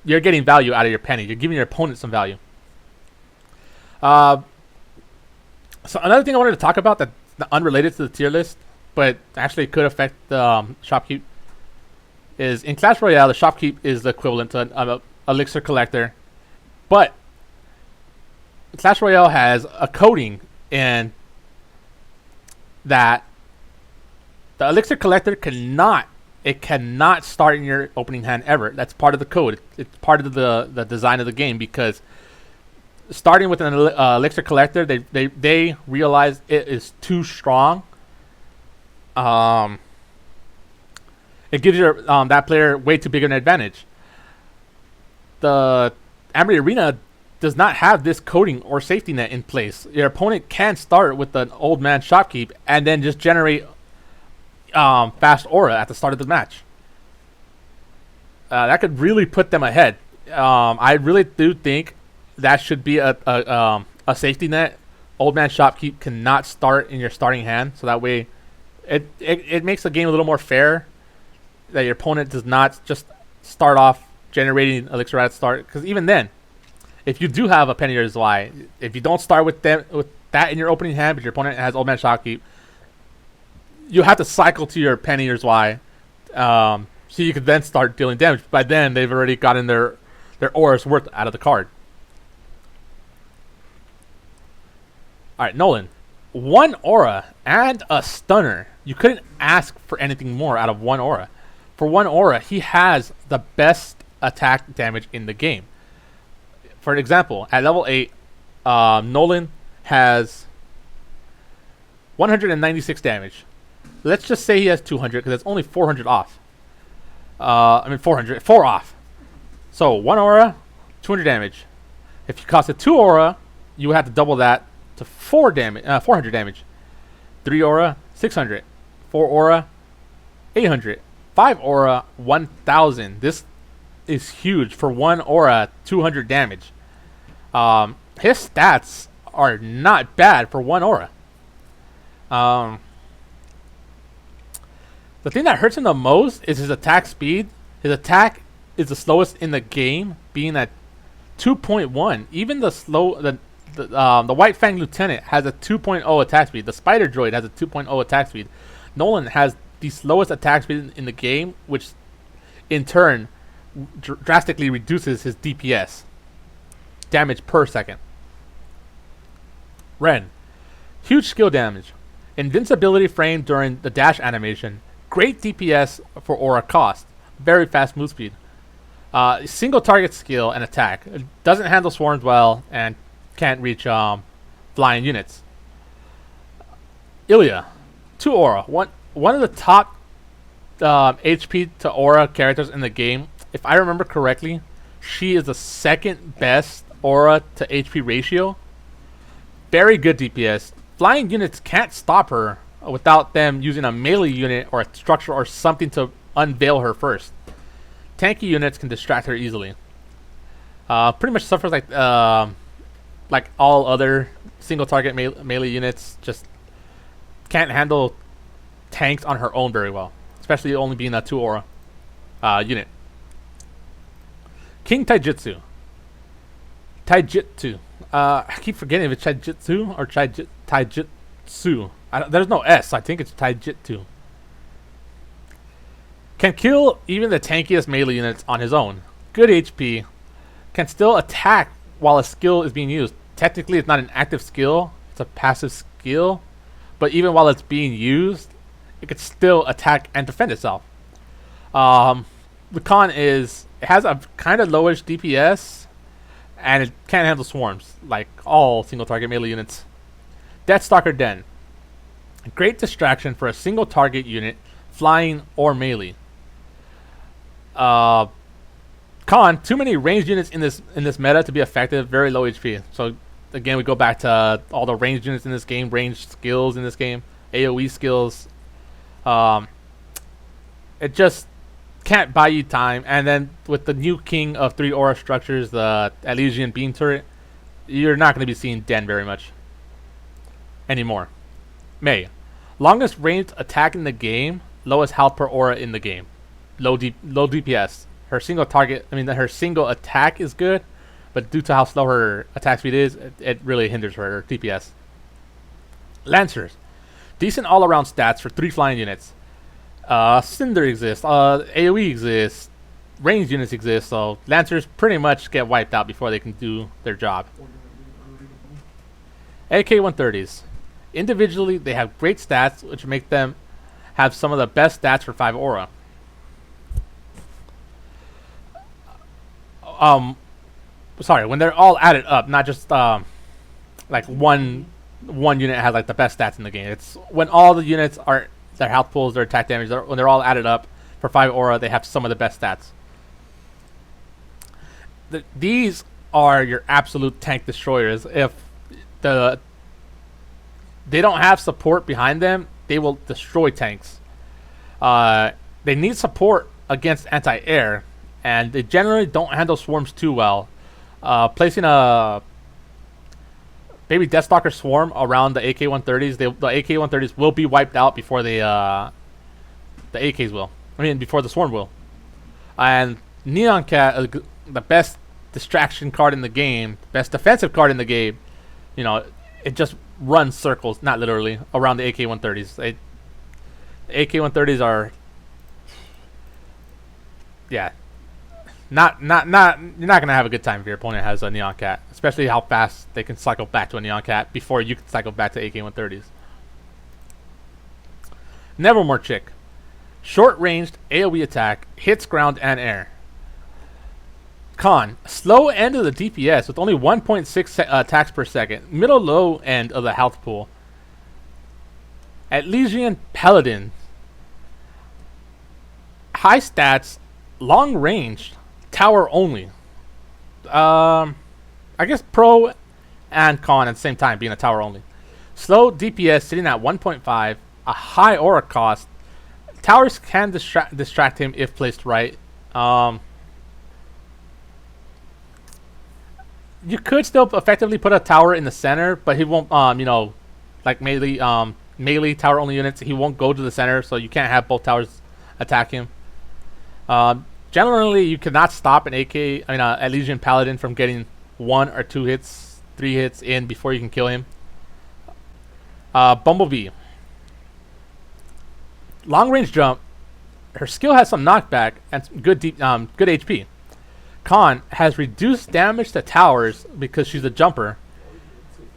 Speaker 1: getting value out of your Penny. You're giving your opponent some value. So another thing I wanted to talk about that's unrelated to the tier list, but actually could affect the Shopkeep, is in Clash Royale, the Shopkeep is the equivalent to an Elixir Collector. But Clash Royale has a coding in that the Elixir Collector cannot start in your opening hand ever. That's part of the code. It's part of the design of the game, because starting with an Elixir Collector, they realize it is too strong. It gives your that player way too big an advantage. The Amity Arena does not have this coding or safety net in place. Your opponent can start with an Old Man Shopkeep and then just generate fast aura at the start of the match. That could really put them ahead. I really do think that should be a safety net. Old Man Shopkeep cannot start in your starting hand, so that way it makes the game a little more fair. that your opponent does not just start off generating elixir at start. Because even then, if you do have a Penny or Zwei, if you don't start with that in your opening hand, but your opponent has Old Man Shockkeep, you have to cycle to your Penny or Zwei, so you can then start dealing damage. By then, they've already gotten their aura's worth out of the card. Alright, Nolan. 1 aura and a stunner. You couldn't ask for anything more out of 1 aura. For 1 aura, he has the best attack damage in the game. For example, at level 8, Nolan has 196 damage. Let's just say he has 200 because it's only 400 off. 4 off. So 1 aura, 200 damage. If you cost a 2 aura, you would have to double that to 400 damage. 3 aura, 600. 4 aura, 800. 5 aura, 1000. This is huge for 1 aura, 200 damage. His stats are not bad for 1 aura. The thing that hurts him the most is his attack speed. His attack is the slowest in the game, being at 2.1. Even the White Fang Lieutenant has a 2.0 attack speed. The Spider Droid has a 2.0 attack speed. Nolan has the slowest attack speed in the game, which in turn drastically reduces his DPS, damage per second. Ren, huge skill damage, invincibility frame during the dash animation, great DPS for aura cost, very fast move speed, single target skill and attack. It doesn't handle swarms well and can't reach flying units. Ilya, 2 aura, one of the top HP to aura characters in the game. If I remember correctly, she is the second best aura to HP ratio. Very good DPS. Flying units can't stop her without them using a melee unit or a structure or something to unveil her first. Tanky units can distract her easily. Pretty much suffers like all other single target melee units. Just can't handle tanks on her own very well, especially only being a 2 aura unit. King Taijutsu. I keep forgetting if it's Taijutsu or Taijutsu. There's no S, so I think it's Taijutsu. Can kill even the tankiest melee units on his own. Good HP. Can still attack while a skill is being used. Technically, it's not an active skill. It's a passive skill. But even while it's being used, it could still attack and defend itself. The con is it has a kind of lowish DPS, and it can't handle swarms like all single target melee units. Deathstalker Den. Great distraction for a single target unit, flying or melee. Con, too many ranged units in this meta to be effective, very low HP. So again, we go back to all the ranged units in this game, ranged skills in this game, AoE skills. It just can't buy you time. And then with the new king of 3 aura structures, the Elysian beam turret, you're not going to be seeing Den very much anymore. Mei, longest ranged attack in the game, lowest health per aura in the game, low DPS. Her single attack is good, but due to how slow her attack speed is, it really hinders her DPS. Lancers, decent all-around stats for 3 flying units. Cinder exists, AoE exists, ranged units exist, so Lancers pretty much get wiped out before they can do their job. AK-130s. Individually, they have great stats, which make them have some of the best stats for 5 aura. Sorry, when they're all added up, not just like one unit has like the best stats in the game. It's when all the units are their health pools, their attack damage, when they're all added up for 5 aura, they have some of the best stats. These are your absolute tank destroyers. If they don't have support behind them, they will destroy tanks. They need support against anti-air, and they generally don't handle swarms too well. Placing a Baby Deathstalker swarm around the AK-130s, the AK-130s will be wiped out before the AKs will. I mean, before the Swarm will. And Neon Cat, the best distraction card in the game, best defensive card in the game. You know, it just runs circles, not literally, around the AK-130s. AK-130s are, yeah, not. You're not gonna have a good time if your opponent has a Neon Cat, especially how fast they can cycle back to a Neon Cat before you can cycle back to AK-130s. Nevermore Chick, short-ranged AOE attack, hits ground and air. Con, slow end of the DPS with only 1.6 attacks per second, middle low end of the health pool. Elysian Paladin, high stats, long range, tower only. I guess pro and con at the same time, being a tower only. Slow DPS sitting at 1.5, a high aura cost. Towers can distract him if placed right. You could still effectively put a tower in the center, but he won't, you know, like melee tower only units, he won't go to the center, so you can't have both towers attack him. Generally, you cannot stop an Elysian Paladin from getting 1 or 2 hits, 3 hits in before you can kill him. Bumblebee, long range jump. Her skill has some knockback and good HP. Con has reduced damage to towers because she's a jumper.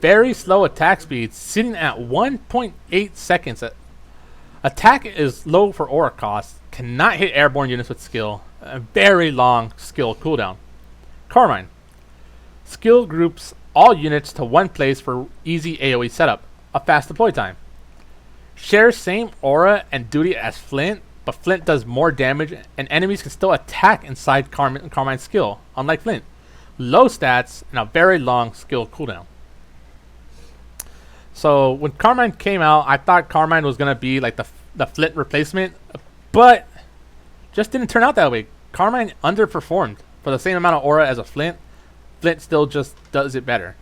Speaker 1: Very slow attack speed, sitting at 1.8 seconds. Attack is low for aura cost. Cannot hit airborne units with skill. A very long skill cooldown. Carmine, skill groups all units to one place for easy AoE setup. A fast deploy time. Shares same aura and duty as Flint, but Flint does more damage and enemies can still attack inside Carmine's skill, unlike Flint. Low stats and a very long skill cooldown. So when Carmine came out, I thought Carmine was going to be like the Flint replacement, but just didn't turn out that way. Carmine underperformed for the same amount of aura as a Flint. Flint still just does it better.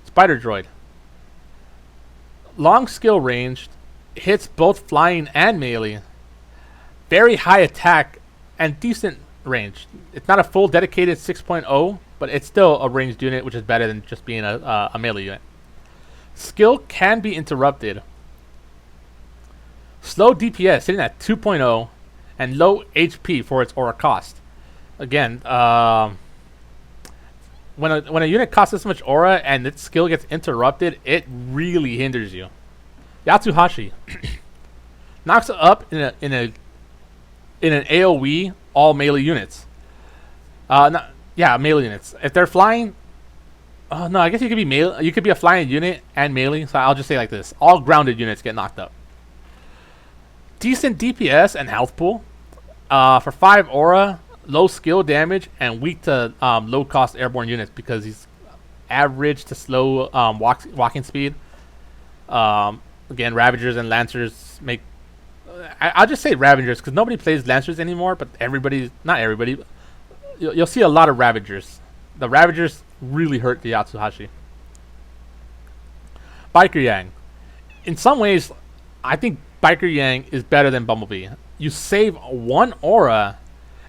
Speaker 1: Spider Droid, long skill range, hits both flying and melee. Very high attack and decent range. It's not a full dedicated 6.0, but it's still a ranged unit, which is better than just being a melee unit. Skill can be interrupted. Slow DPS sitting at 2.0 and low HP for its aura cost. Again, when a unit costs this much aura and its skill gets interrupted, it really hinders you. Yatsuhashi knocks up in an AOE all melee units. Melee units. If they're flying, no, I guess you could be melee. You could be a flying unit and melee. So I'll just say like this: all grounded units get knocked up. Decent DPS and health pool. For 5 aura, low skill damage, and weak to low cost airborne units because he's average to slow walking speed. Again, Ravagers and Lancers make. I'll just say Ravagers because nobody plays Lancers anymore, but not everybody. You'll see a lot of Ravagers. The Ravagers really hurt the Yatsuhashi. Biker Yang. In some ways, I think Biker Yang is better than Bumblebee. You save 1 aura,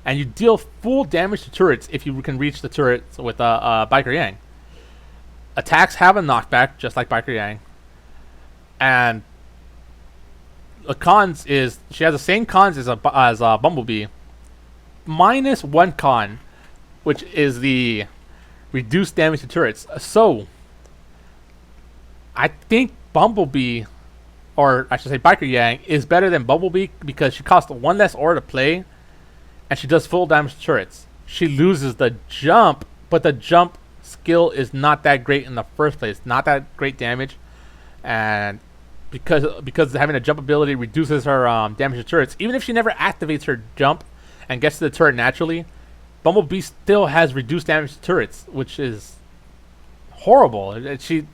Speaker 1: and you deal full damage to turrets if you can reach the turrets with Biker Yang. Attacks have a knockback, just like Biker Yang. And the cons is she has the same cons as Bumblebee, minus 1 con, which is the reduced damage to turrets. So I think Bumblebee, or I should say Biker Yang, is better than Bumblebee because she costs 1 less aura to play, and she does full damage to turrets. She loses the jump, but the jump skill is not that great in the first place. Not that great damage, and because having a jump ability reduces her damage to turrets, even if she never activates her jump and gets to the turret naturally, Bumblebee still has reduced damage to turrets, which is horrible. She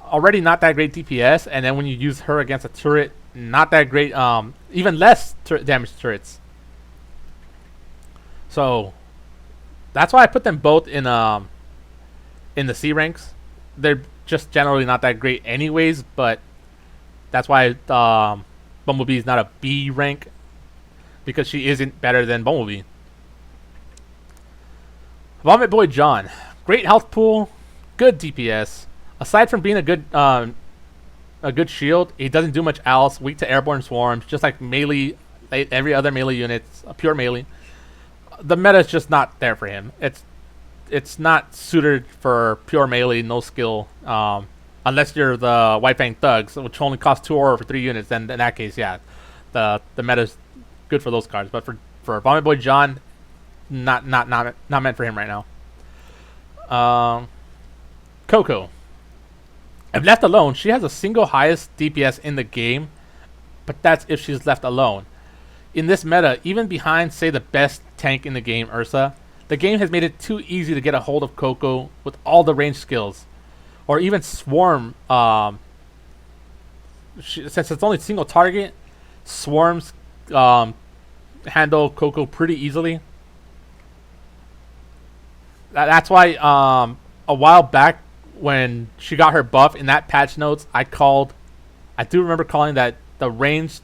Speaker 1: already not that great DPS, and then when you use her against a turret, not that great, even less damage to turrets. So that's why I put them both in the C ranks. They're just generally not that great anyways, but that's why Bumblebee is not a B rank because she isn't better than Bumblebee. Vomit Boy John, great health pool, good DPS. Aside from being a good shield, he doesn't do much else. Weak to airborne swarms, just like melee, every other melee unit, a pure melee. The meta is just not there for him. It's not suited for pure melee, no skill. Unless you're the White Fang Thugs, which only cost 2 aura for 3 units, then in that case, yeah, the meta's good for those cards. But for Vomit Boy John, not meant for him right now. Coco. If left alone, she has the single highest DPS in the game, but that's if she's left alone. In this meta, even behind, say, the best tank in the game, Ursa, the game has made it too easy to get a hold of Coco with all the range skills. Or even Swarm. Since it's only single target, Swarms handle Coco pretty easily. That's why a while back, when she got her buff in that patch notes, I do remember calling that the range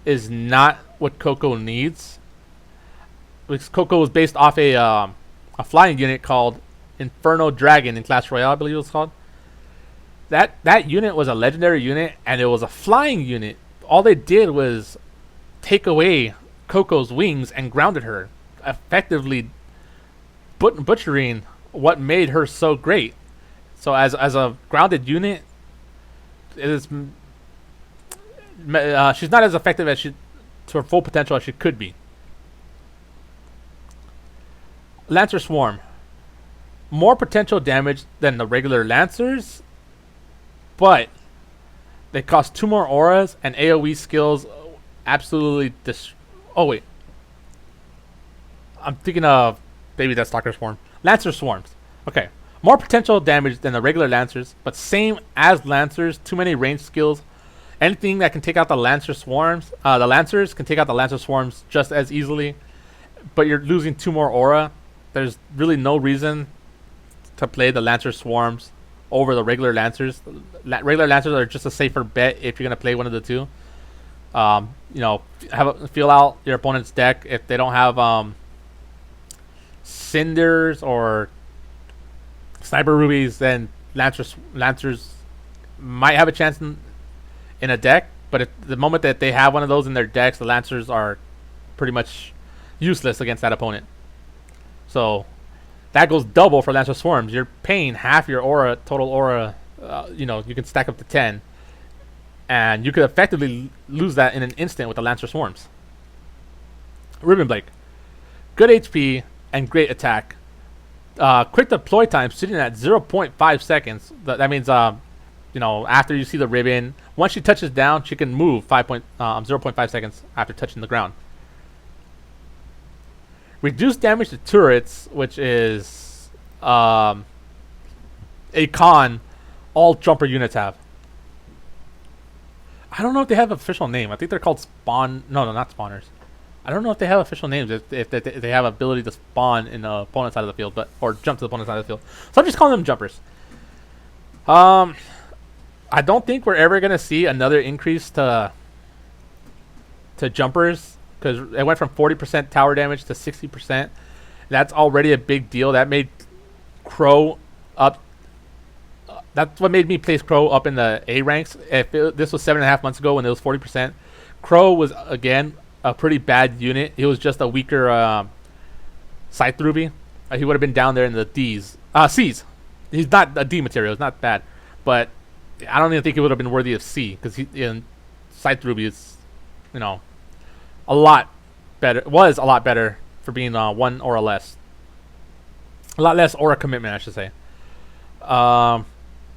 Speaker 1: is not what Coco needs. Because Coco was based off a flying unit called Inferno Dragon in Clash Royale, I believe it was called. That unit was a legendary unit, and it was a flying unit. All they did was take away Coco's wings and grounded her, effectively butchering what made her so great. So as a grounded unit, it is she's not as effective as to her full potential as she could be. Lancer Swarm. More potential damage than the regular Lancers, but they cost 2 more auras and AoE skills absolutely oh wait. I'm thinking of maybe that's Stalker Swarm. Lancer Swarms. Okay. More potential damage than the regular Lancers, but same as Lancers, too many range skills. Anything that can take out the Lancer Swarms, the Lancers can take out the Lancer Swarms just as easily, but you're losing 2 more aura. There's really no reason to play the Lancer Swarms over the regular Lancers. Regular Lancers are just a safer bet if you're going to play one of the two. Feel out your opponent's deck. If they don't have Cinders or Sniper Rubies, then Lancers might have a chance in a deck, but at the moment that they have one of those in their decks, the Lancers are pretty much useless against that opponent. So that goes double for Lancer Swarms. You're paying half your aura, total aura. You can stack up to 10, and you could effectively lose that in an instant with the Lancer Swarms. Ribbon Blake, good HP and great attack. Quick deploy time sitting at 0.5 seconds. That means after you see the ribbon, once she touches down, she can move 0.5 seconds after touching the ground. Reduce damage to turrets, which is a con all jumper units have. I don't know if they have an official name. I think they're called spawn. No, not spawners. I don't know if they have official names. If they have ability to spawn in the opponent's side of the field, or jump to the opponent's side of the field. So I'm just calling them jumpers. I don't think we're ever gonna see another increase to jumpers, because it went from 40% tower damage to 60%. That's already a big deal. That made Crow up. That's what made me place Crow up in the A ranks. This was 7.5 months ago when it was 40%. Crow was again a pretty bad unit. He was just a weaker Scythe Ruby. He would have been down there in the C's. He's not a D material. It's not bad, but I don't even think he would have been worthy of C, because Scythe Ruby is, a lot better. Was a lot better for being 1 aura less. A lot less aura commitment, I should say.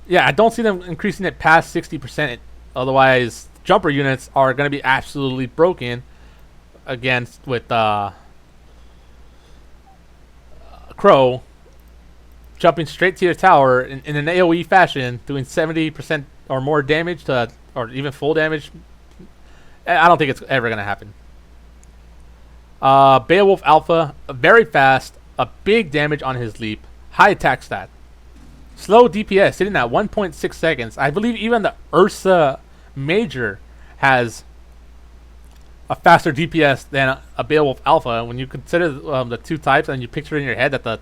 Speaker 1: Yeah, I don't see them increasing it past 60%. Otherwise, jumper units are going to be absolutely broken against with Crow jumping straight to your tower in an AoE fashion, doing 70% or more damage or even full damage. I don't think it's ever going to happen. Beowulf Alpha, very fast, a big damage on his leap, high attack stat, slow DPS sitting at 1.6 seconds. I believe even the Ursa Major has a faster DPS than a Beowulf Alpha. When you consider the two types and you picture in your head that the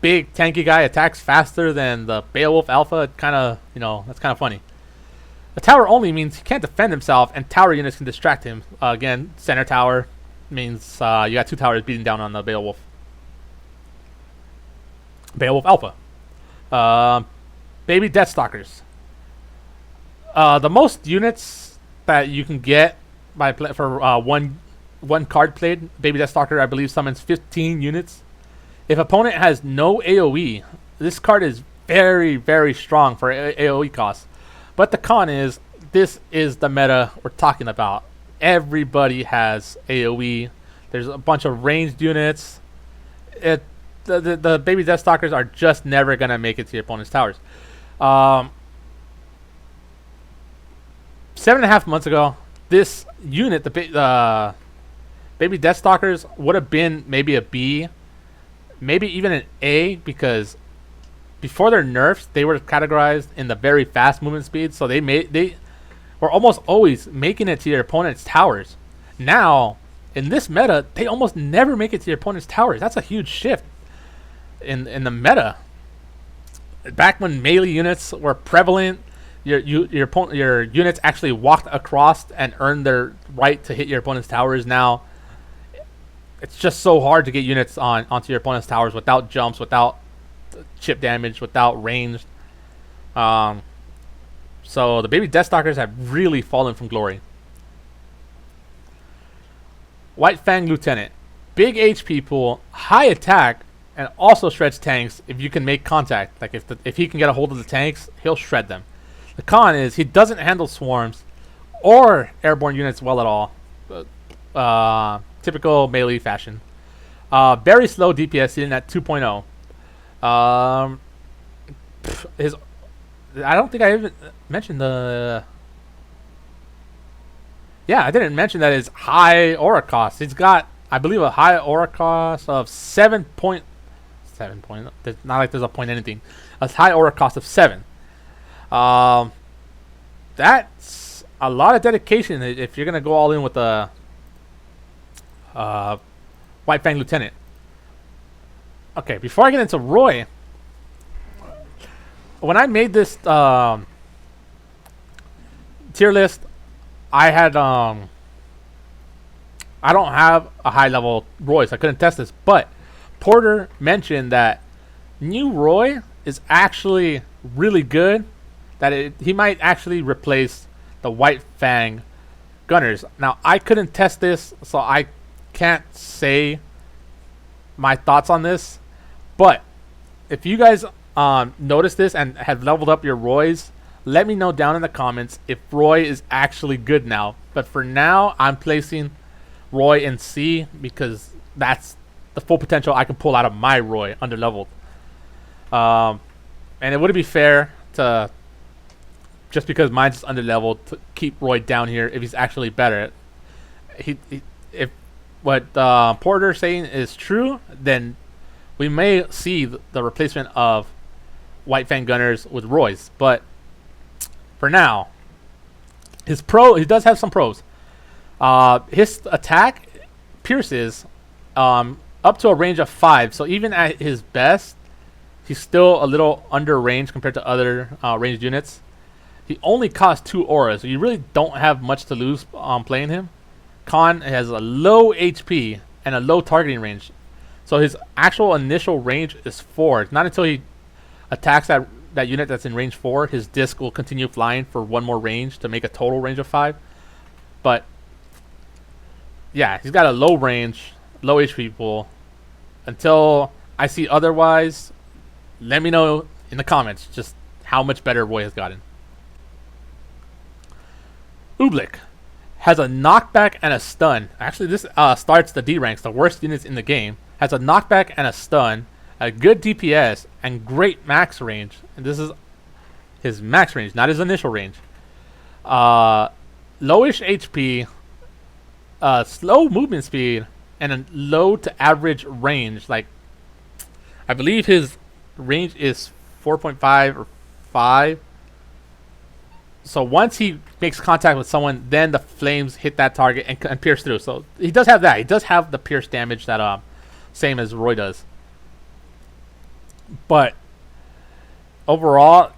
Speaker 1: big tanky guy attacks faster than the Beowulf Alpha, it kind of, that's kind of funny. The tower only means he can't defend himself, and tower units can distract him. Again, center tower means you got two towers beating down on the Beowulf. Beowulf Alpha. Baby Deathstalkers. The most units that you can get for one card played, Baby Deathstalker, I believe, summons 15 units. If opponent has no AoE, this card is very, very strong for AoE costs. But the con is, this is the meta we're talking about. Everybody has AoE. There's a bunch of ranged units. The Baby Deathstalkers are just never going to make it to your opponent's towers. 7.5 months ago, this unit, the Baby Deathstalkers, would have been maybe a B, maybe even an A, because before their nerfs, they were categorized in the very fast movement speed, so they were almost always making it to your opponent's towers. Now, in this meta, they almost never make it to your opponent's towers. That's a huge shift in the meta. Back when melee units were prevalent, your units actually walked across and earned their right to hit your opponent's towers. Now, it's just so hard to get units onto your opponent's towers without jumps, without chip damage, without range. So the Baby Deathstalkers have really fallen from glory. White Fang Lieutenant. Big HP pool, high attack, and also shreds tanks if you can make contact. Like if he can get a hold of the tanks, he'll shred them. The con is he doesn't handle swarms or airborne units well at all. Typical melee fashion. Very slow DPS, sitting at 2.0. I don't think I even mentioned the. Yeah, I didn't mention that his high aura cost. He's got, I believe, a high aura cost of 7.7. It's not like there's a point anything. A high aura cost of 7. That's a lot of dedication if you're gonna go all in with the White Fang Lieutenant. Okay, before I get into Roy, when I made this tier list, I had I don't have a high level Roy, so I couldn't test this. But Porter mentioned that new Roy is actually really good. That he might actually replace the White Fang Gunners. Now, I couldn't test this, so I can't say my thoughts on this. But if you guys notice this and have leveled up your Roys, let me know down in the comments if Roy is actually good now. But for now, I'm placing Roy in C because that's the full potential I can pull out of my Roy underleveled. And it wouldn't be fair to, just because mine's underleveled, to keep Roy down here if he's actually better. If what Porter's saying is true, then we may see the replacement of White Fang Gunners with Roy's. But for now, he does have some pros. His attack pierces up to a range of 5. So even at his best, he's still a little under range compared to other ranged units. He only costs 2 auras, so you really don't have much to lose playing him. Con has a low HP and a low targeting range. So his actual initial range is 4. Not until he attacks that unit that's in range 4, his disc will continue flying for 1 more range to make a total range of 5. But yeah, he's got a low range, low HP pool. Until I see otherwise, let me know in the comments just how much better Roy has gotten. Ublik has a knockback and a stun. Actually, this starts the D ranks, the worst units in the game. Has a knockback and a stun, a good DPS, and great max range. And this is his max range, not his initial range. Lowish HP, slow movement speed, and a low to average range. Like, I believe his range is 4.5 or 5. So once he makes contact with someone, then the flames hit that target and pierce through. So he does have that. He does have the pierce damage that same as Roy does. But overall,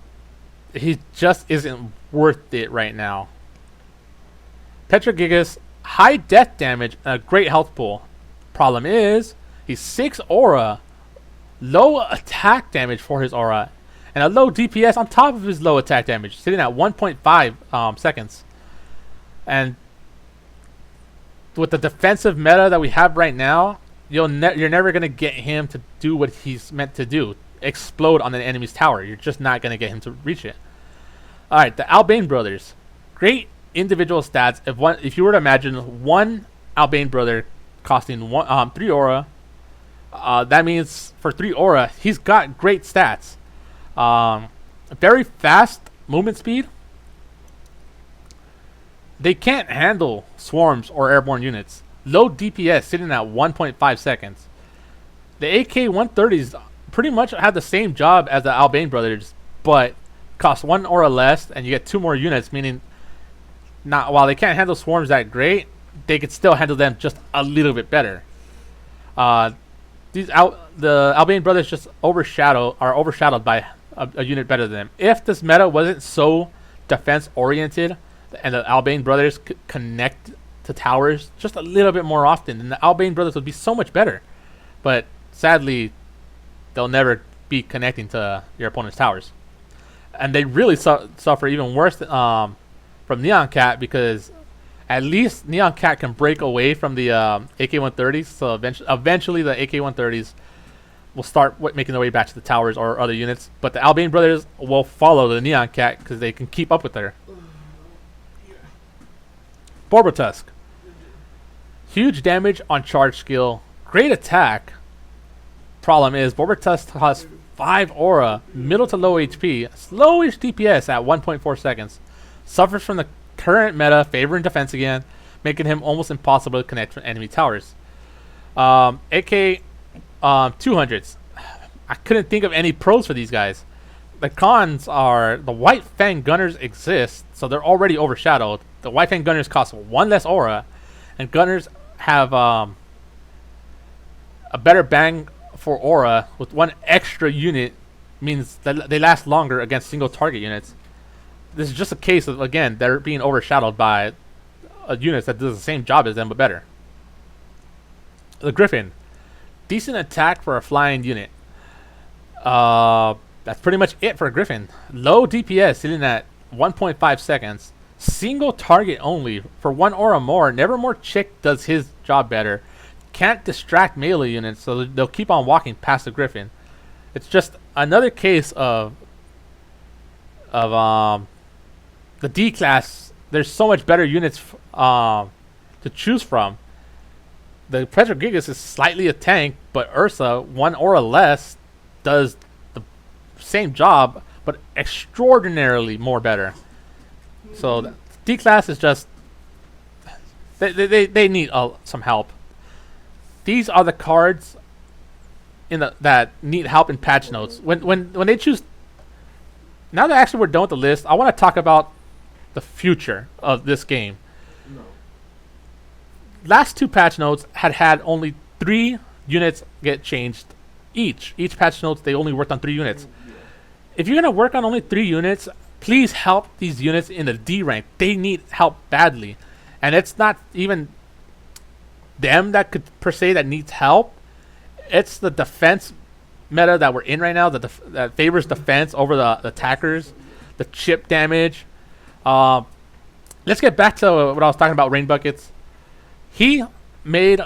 Speaker 1: he just isn't worth it right now. Tetra Gigas, high death damage and a great health pool. Problem is, he's 6 aura, low attack damage for his aura, and a low DPS on top of his low attack damage, sitting at 1.5 seconds. And with the defensive meta that we have right now, you're never going to get him to do what he's meant to do. Explode on an enemy's tower. You're just not going to get him to reach it. Alright, the Albanian Brothers. Great individual stats. If you were to imagine one Albanian Brother costing 3 aura, that means for 3 aura, he's got great stats. Very fast movement speed. They can't handle swarms or airborne units. Low DPS sitting at 1.5 seconds. The AK-130s pretty much have the same job as the Albanian Brothers, but cost 1 aura less, and you get 2 more units, meaning while they can't handle swarms that great, they could still handle them just a little bit better. The Albanian Brothers just are overshadowed by a unit better than them. If this meta wasn't so defense oriented and the Albanian Brothers could connect to towers just a little bit more often, then the Albanian Brothers would be so much better. But sadly, they'll never be connecting to your opponent's towers. And they really suffer even worse from Neon Cat, because at least Neon Cat can break away from the AK-130s. So eventually the AK-130s will start making their way back to the towers or other units. But the Albanian Brothers will follow the Neon Cat because they can keep up with her. Borbotusk. Huge damage on charge skill. Great attack. Problem is, Borbotusk has 5 aura, middle to low HP, slowish DPS at 1.4 seconds. Suffers from the current meta favoring defense again, making him almost impossible to connect from enemy towers. AK 200s. I couldn't think of any pros for these guys. The cons are the White Fang Gunners exist, so they're already overshadowed. The White Fang Gunners cost 1 less aura, and Gunners have a better bang for aura with 1 extra unit, means that they last longer against single target units. This is just a case of, again, they're being overshadowed by units that does the same job as them but better. The Griffon. Decent attack for a flying unit. That's pretty much it for a Griffon. Low DPS sitting at 1.5 seconds. Single target only. For 1 aura more, Nevermore Chick does his job better. Can't distract melee units, so they'll keep on walking past the Griffon. It's just another case of the D class. There's so much better units to choose from. The Tetra Gigas is slightly a tank, but Ursa, 1 aura less, does the same job, but extraordinarily more better. So the D class is just they need some help. These are the cards that need help in patch notes. When they choose. Now that actually we're done with the list, I want to talk about the future of this game. No. Last 2 patch notes had only 3 units get changed each. Each patch notes, they only worked on 3 units. Yeah. If you're going to work on only 3 units, please help these units in the D rank. They need help badly. And it's not even them that could per se that needs help. It's the defense meta that we're in right now that favors defense over the attackers, the chip damage. Let's get back to what I was talking about, Rain Buckets. He made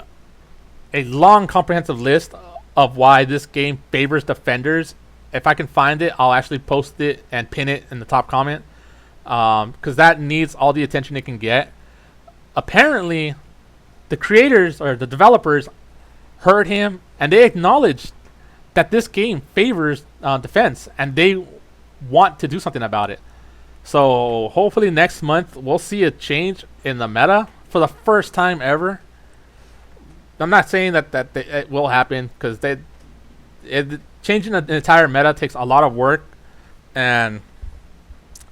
Speaker 1: a long comprehensive list of why this game favors defenders. If I can find it, I'll actually post it and pin it in the top comment, because that needs all the attention it can get. Apparently the creators or the developers heard him, and they acknowledged that this game favors defense, and they want to do something about it. So hopefully next month we'll see a change in the meta for the first time ever. I'm not saying that it will happen, because changing an entire meta takes a lot of work, and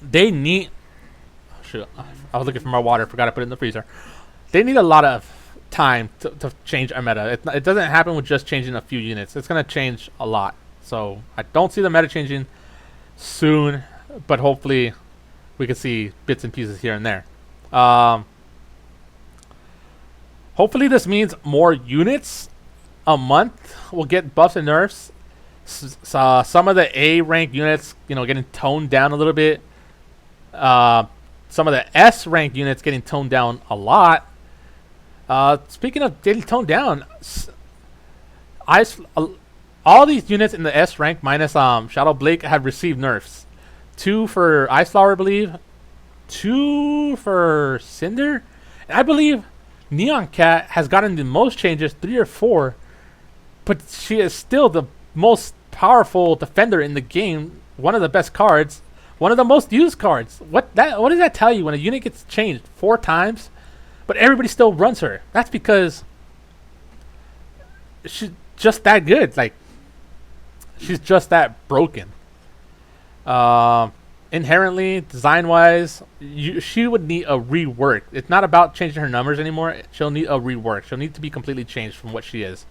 Speaker 1: they need shoot, I was looking for more water. Forgot to put it in the freezer. They need a lot of time to change a meta. It doesn't happen with just changing a few units. It's gonna change a lot. So I don't see the meta changing soon, but hopefully we can see bits and pieces here and there. Hopefully this means more units a month will get buffs and nerfs. Some of the A rank units, getting toned down a little bit. Some of the S rank units getting toned down a lot. Speaking of getting toned down, all these units in the S rank minus Shadow Blake have received nerfs. 2 for Ice Flower, I believe. 2 for Cinder. And I believe Neon Cat has gotten the most changes, 3 or 4. But she is still the most powerful defender in the game. One of the best cards. One of the most used cards. What does that tell you when a unit gets changed 4 times, but everybody still runs her? That's because she's just that good. Like, she's just that broken. Inherently, design-wise, she would need a rework. It's not about changing her numbers anymore. She'll need a rework. She'll need to be completely changed from what she is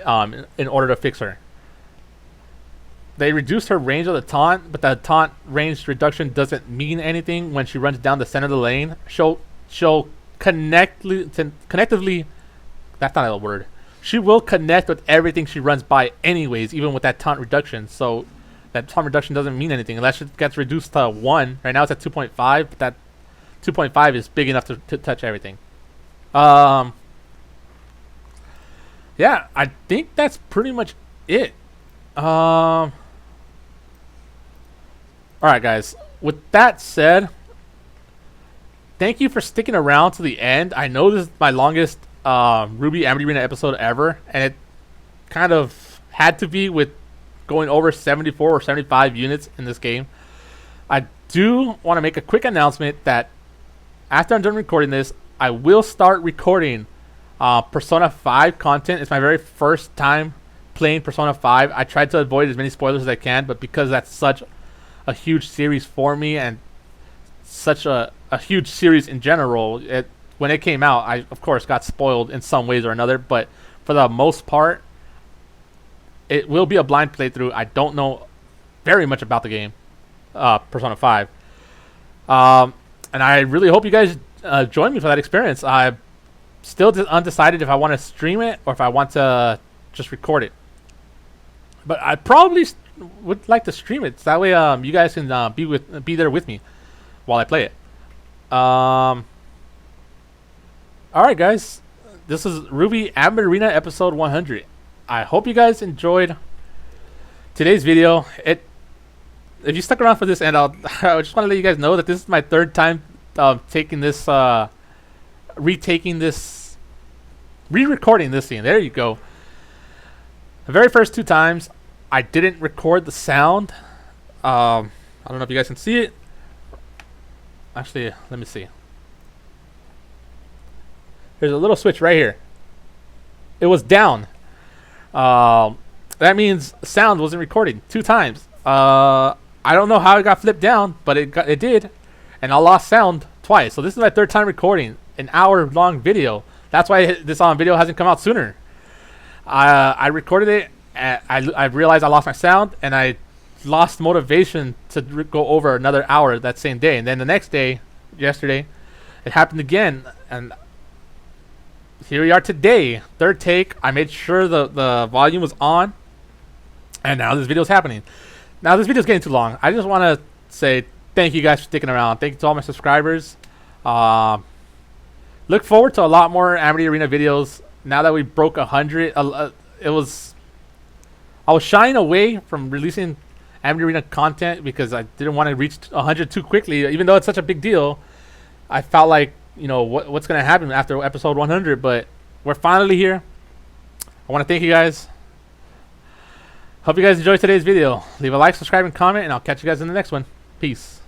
Speaker 1: in order to fix her. They reduced her range of the taunt, but the taunt range reduction doesn't mean anything when she runs down the center of the lane. She'll connectively, that's not a word. She will connect with everything she runs by anyways, even with that taunt reduction. So that taunt reduction doesn't mean anything unless it gets reduced to 1. Right now it's at 2.5, but that 2.5 is big enough to touch everything. Yeah, I think that's pretty much it. Alright, guys. With that said, thank you for sticking around to the end. I know this is my longest RWBY Amity Arena episode ever, and it kind of had to be with going over 74 or 75 units in this game. I do want to make a quick announcement that after I'm done recording this, I will start recording Persona 5 content. It's my very first time playing Persona 5. I tried to avoid as many spoilers as I can, but because that's such a huge series for me and such a huge series in general, when it came out, I of course got spoiled in some ways or another, but for the most part, it will be a blind playthrough. I don't know very much about the game, Persona 5. And I really hope you guys join me for that experience. I'm still undecided if I want to stream it or if I want to just record it. But I probably would like to stream it. So that way you guys can be there with me while I play it. Alright, guys. This is RWBY Amity Arena episode 100. I hope you guys enjoyed today's video. If you stuck around for this end, I just want to let you guys know that this is my third time taking this, re-recording this scene. There you go. The very first 2 times, I didn't record the sound. I don't know if you guys can see it. Actually, let me see. There's a little switch right here. It was down. That means sound wasn't recording 2 times. I don't know how it got flipped down, but it did, and I lost sound twice. So this is my 3rd time recording an hour-long video. That's why this video hasn't come out sooner. I recorded it. I realized I lost my sound, and I lost motivation to go over another hour that same day. And then the next day, yesterday, it happened again, and here we are today. 3rd take. I made sure the volume was on, and now this video is happening. Now this video is getting too long. I just want to say thank you guys for sticking around. Thank you to all my subscribers. Look forward to a lot more Amity Arena videos. Now that we broke 100, I was shying away from releasing Amity Arena content because I didn't want to reach 100 too quickly. Even though it's such a big deal, I felt like, what's going to happen after episode 100, but we're finally here. I want to thank you guys. Hope you guys enjoyed today's video. Leave a like, subscribe, and comment, and I'll catch you guys in the next one. Peace.